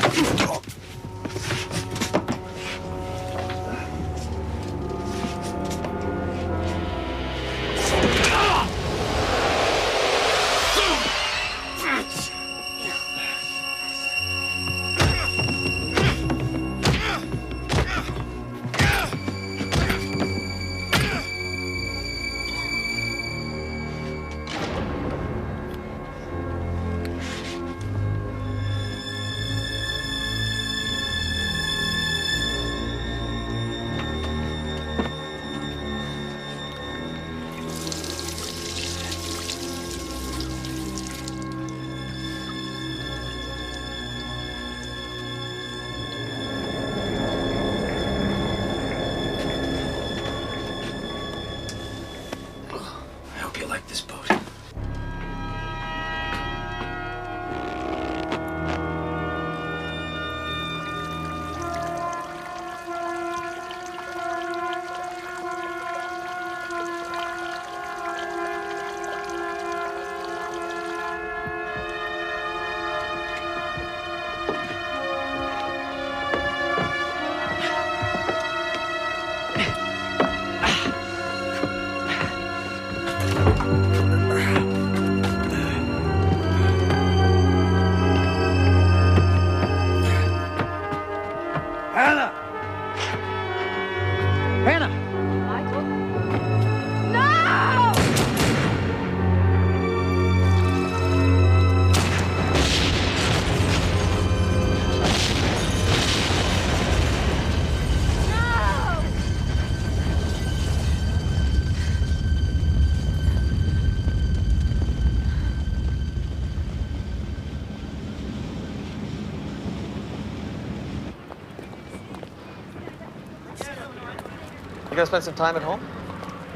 Speaker 5: You gonna spend some time at home?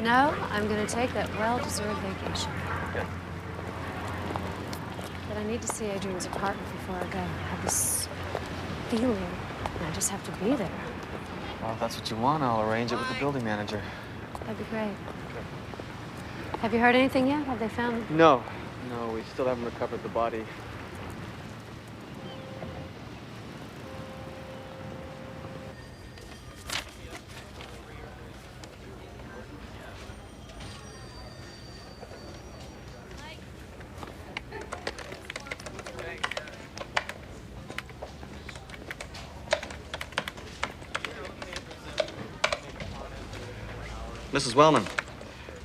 Speaker 10: No, I'm gonna take that well-deserved vacation.
Speaker 5: Good.
Speaker 10: But I need to see Adrian's apartment before I go. I have this feeling, and I just have to be there.
Speaker 5: Well, if that's what you want, I'll arrange it with the building manager.
Speaker 10: That'd be great. Have you heard anything yet? Have they found...
Speaker 5: No, we still haven't recovered the body. Mrs. Wellman,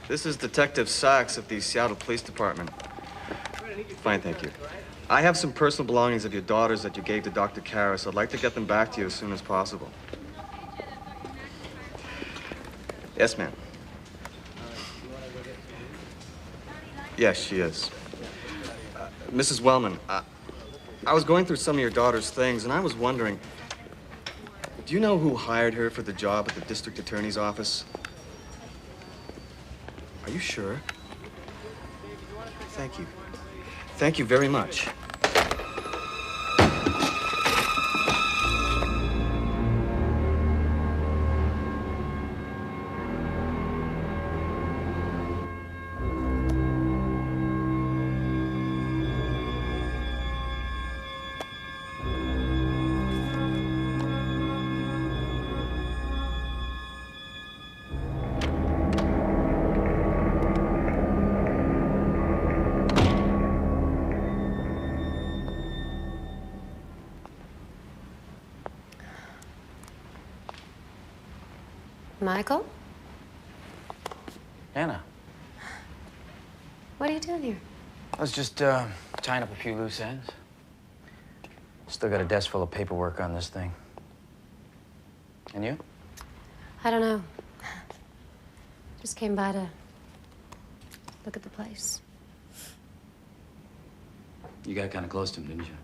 Speaker 5: this is Detective Sachs of the Seattle Police Department. Fine, thank you. I have some personal belongings of your daughter's that you gave to Dr. Karras. I'd like to get them back to you as soon as possible. Yes, ma'am. Yes, she is. Mrs. Wellman, I was going through some of your daughter's things, and I was wondering, do you know who hired her for the job at the district attorney's office? Are you sure? Thank you. Thank you very much.
Speaker 10: Michael?
Speaker 11: Anna,
Speaker 10: What are you doing here?
Speaker 11: I was just tying up a few loose ends. Still got a desk full of paperwork on this thing. And you?
Speaker 10: I don't know. Just came by to look at the place.
Speaker 11: You got kind of close to him, didn't you?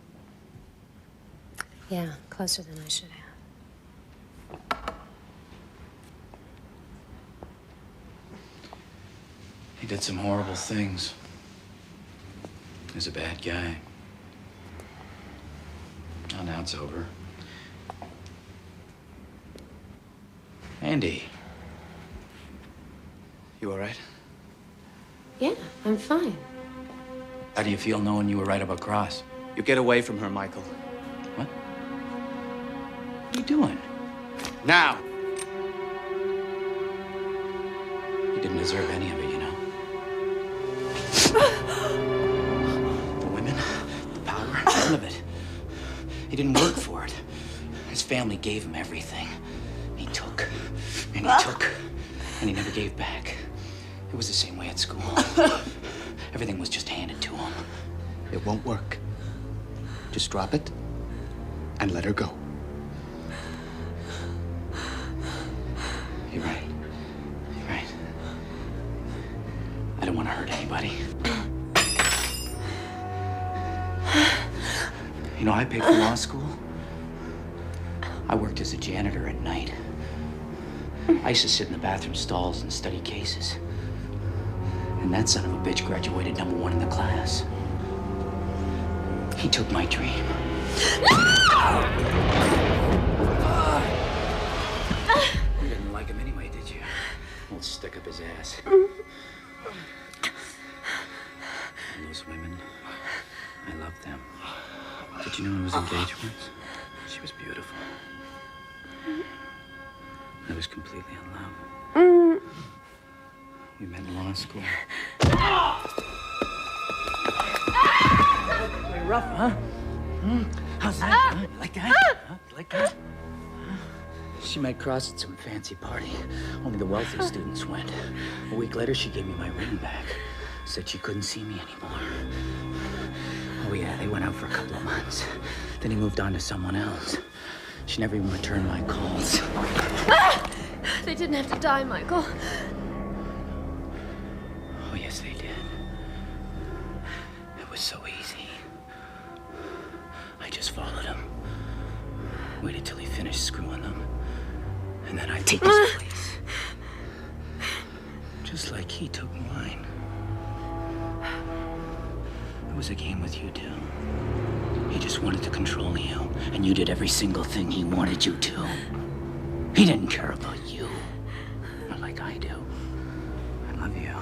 Speaker 10: Yeah, closer than I should have.
Speaker 11: He did some horrible things. He's a bad guy. Oh, now it's over. Andy. You all right?
Speaker 10: Yeah, I'm fine.
Speaker 11: How do you feel knowing you were right about Cross?
Speaker 5: You get away from her, Michael.
Speaker 11: What? What are you doing?
Speaker 5: Now!
Speaker 11: He didn't deserve any of it, you know. The women, the power, none of it. He didn't work for it. His family gave him everything. He took, and he took, and he never gave back. It was the same way at school. Everything was just handed to him.
Speaker 15: It won't work. Just drop it and let her go.
Speaker 11: You're right. You're right. I don't want to hurt anybody. You know, I paid for law school. I worked as a janitor at night. I used to sit in the bathroom stalls and study cases. And that son of a bitch graduated #1 in the class. He took my dream. You didn't like him anyway, did you? Old stick up his ass. And those women, I loved them. Did you know I was engaged once? She was beautiful. I was completely in love. We met in law school. Pretty rough, huh? How's that? Huh? You like that? Huh? You like that? She met Cross at some fancy party. Only the wealthy students went. A week later, she gave me my ring back. Said she couldn't see me anymore. Oh, yeah, they went out for a couple of months. Then he moved on to someone else. She never even returned my calls.
Speaker 10: They didn't have to die, Michael.
Speaker 11: Oh, yes, they did. It was so easy. I just followed him. Waited till he finished screwing them. And then I'd take his place. Just like he took mine. It was a game with you, too. He just wanted to control you, and you did every single thing he wanted you to. He didn't care about you. Not like I do. I love you.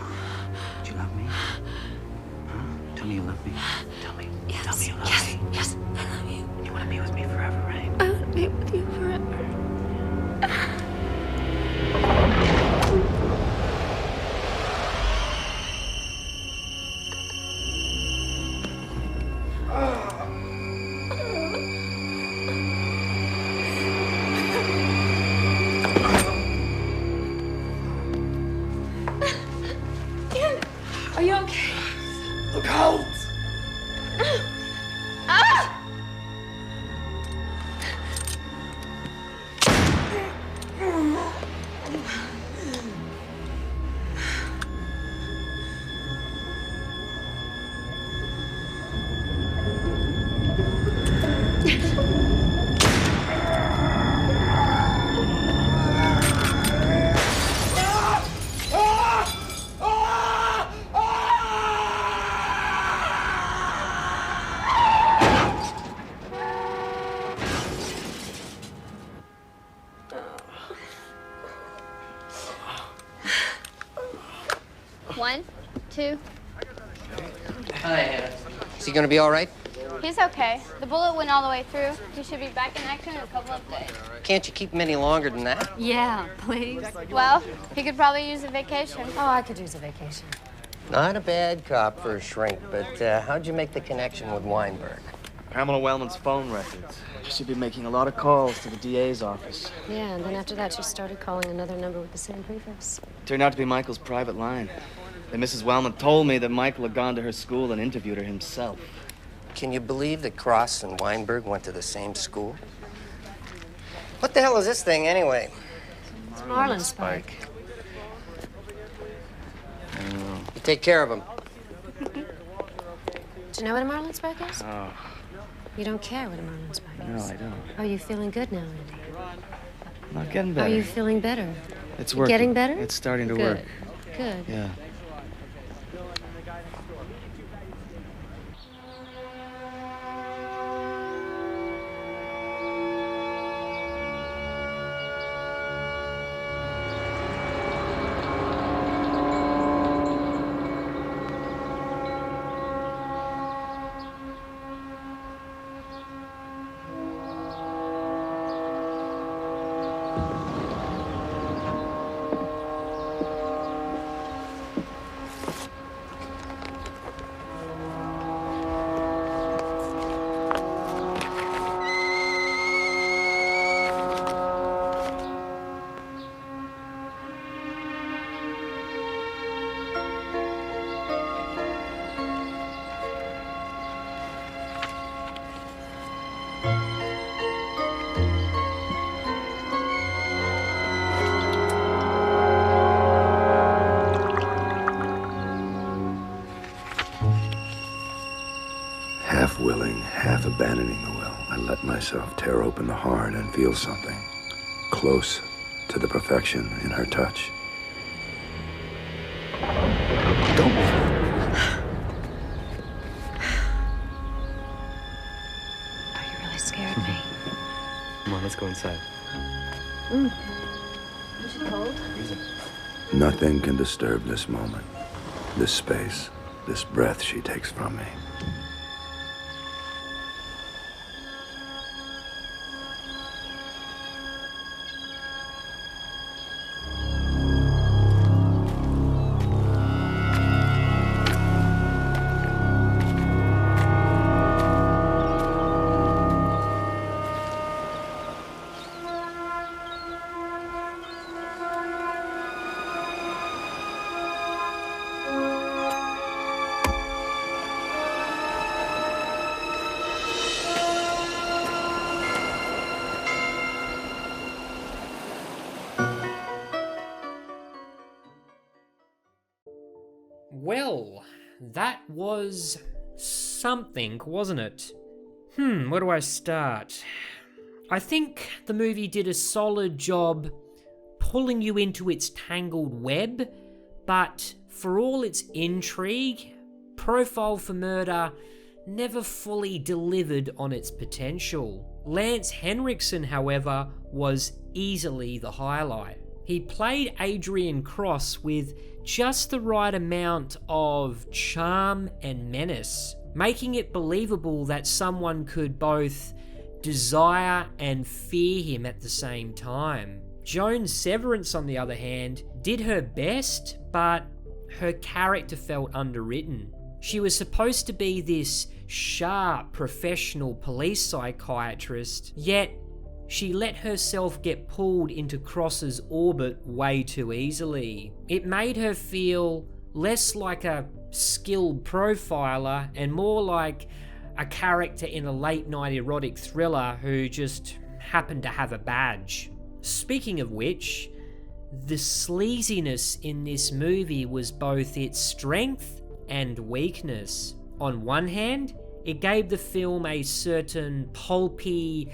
Speaker 11: Do you love me? Huh? Tell me you love me. Tell me.
Speaker 10: Yes.
Speaker 11: Tell me you love me.
Speaker 10: Yes, I love you.
Speaker 11: You want to be with me forever, right?
Speaker 10: I want to be with you forever. Are you okay?
Speaker 15: Look out!
Speaker 6: One, two.
Speaker 4: Hi, Hannah. Is he gonna be all right?
Speaker 6: He's okay. The bullet went all the way through. He should be back in action in a couple of days.
Speaker 4: Can't you keep him any longer than that?
Speaker 6: Yeah, please. Well, he could probably use a vacation.
Speaker 10: Oh, I could use a vacation.
Speaker 4: Not a bad cop for a shrink, but how'd you make the connection with Weinberg?
Speaker 5: Pamela Wellman's phone records. She'd been making a lot of calls to the DA's office.
Speaker 10: Yeah, and then after that, she started calling another number with the same prefix.
Speaker 5: Turned out to be Michael's private line. And Mrs. Wellman told me that Michael had gone to her school and interviewed her himself.
Speaker 4: Can you believe that Cross and Weinberg went to the same school? What the hell is this thing, anyway?
Speaker 10: It's Marlin Spike.
Speaker 4: You take care of him.
Speaker 10: Did Do you know what a Marlinsberg is?
Speaker 3: Oh,
Speaker 10: You don't care what a Marlinsberg
Speaker 3: no,
Speaker 10: is.
Speaker 3: I don't.
Speaker 10: Are you feeling good now, Andy?
Speaker 3: I'm not getting better.
Speaker 10: Are you feeling better?
Speaker 3: It's
Speaker 10: You
Speaker 3: working.
Speaker 10: Getting better?
Speaker 3: It's starting to
Speaker 10: Good.
Speaker 3: work.
Speaker 10: Good.
Speaker 3: Yeah.
Speaker 12: Half willing, half abandoning the will, I let myself tear open the heart and feel something close to the perfection in her touch. Don't
Speaker 10: You really scared me.
Speaker 3: Come on, let's go inside.
Speaker 10: Is it cold?
Speaker 12: Nothing can disturb this moment, this space, this breath she takes from me.
Speaker 2: Well, that was something, wasn't it? Where do I start? I think the movie did a solid job pulling you into its tangled web, but for all its intrigue, Profile for Murder never fully delivered on its potential. Lance Henriksen, however, was easily the highlight. He played Adrian Cross with just the right amount of charm and menace, making it believable that someone could both desire and fear him at the same time. Joan Severance, on the other hand, did her best, but her character felt underwritten. She was supposed to be this sharp, professional police psychiatrist, yet she let herself get pulled into Cross's orbit way too easily. It made her feel less like a skilled profiler and more like a character in a late-night erotic thriller who just happened to have a badge. Speaking of which, the sleaziness in this movie was both its strength and weakness. On one hand, it gave the film a certain pulpy,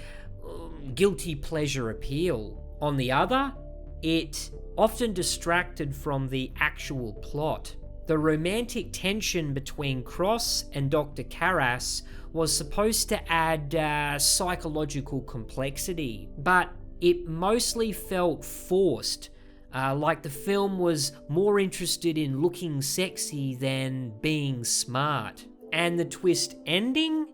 Speaker 2: guilty pleasure appeal. On the other, it often distracted from the actual plot. The romantic tension between Cross and Dr. Karras was supposed to add psychological complexity, but it mostly felt forced, like the film was more interested in looking sexy than being smart. And the twist ending?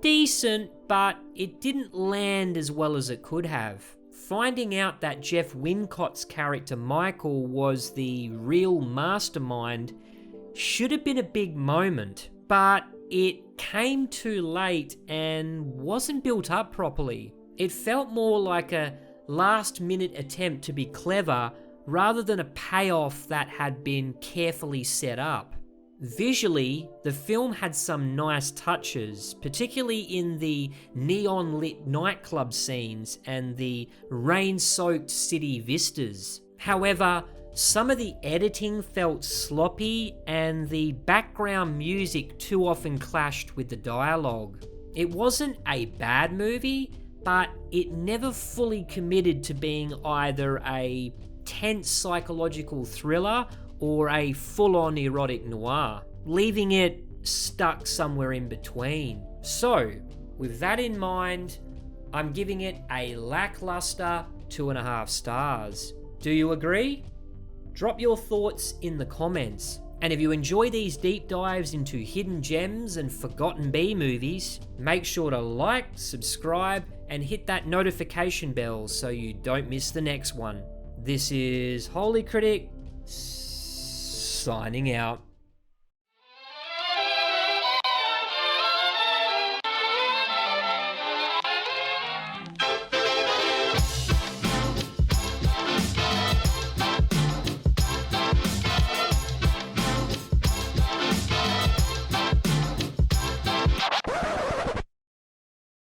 Speaker 2: Decent, but it didn't land as well as it could have. Finding out that Jeff Wincott's character Michael was the real mastermind should have been a big moment, but it came too late and wasn't built up properly. It felt more like a last-minute attempt to be clever rather than a payoff that had been carefully set up. Visually, the film had some nice touches, particularly in the neon-lit nightclub scenes and the rain-soaked city vistas. However, Some of the editing felt sloppy, and the background music too often clashed with the dialogue. It wasn't a bad movie, but it never fully committed to being either a tense psychological thriller or a full-on erotic noir, leaving it stuck somewhere in between. So, with that in mind, I'm giving it a lackluster 2.5 stars. Do you agree? Drop your thoughts in the comments. And if you enjoy these deep dives into hidden gems and forgotten B movies, make sure to like, subscribe, and hit that notification bell so you don't miss the next one. This is Holy Critic, signing out.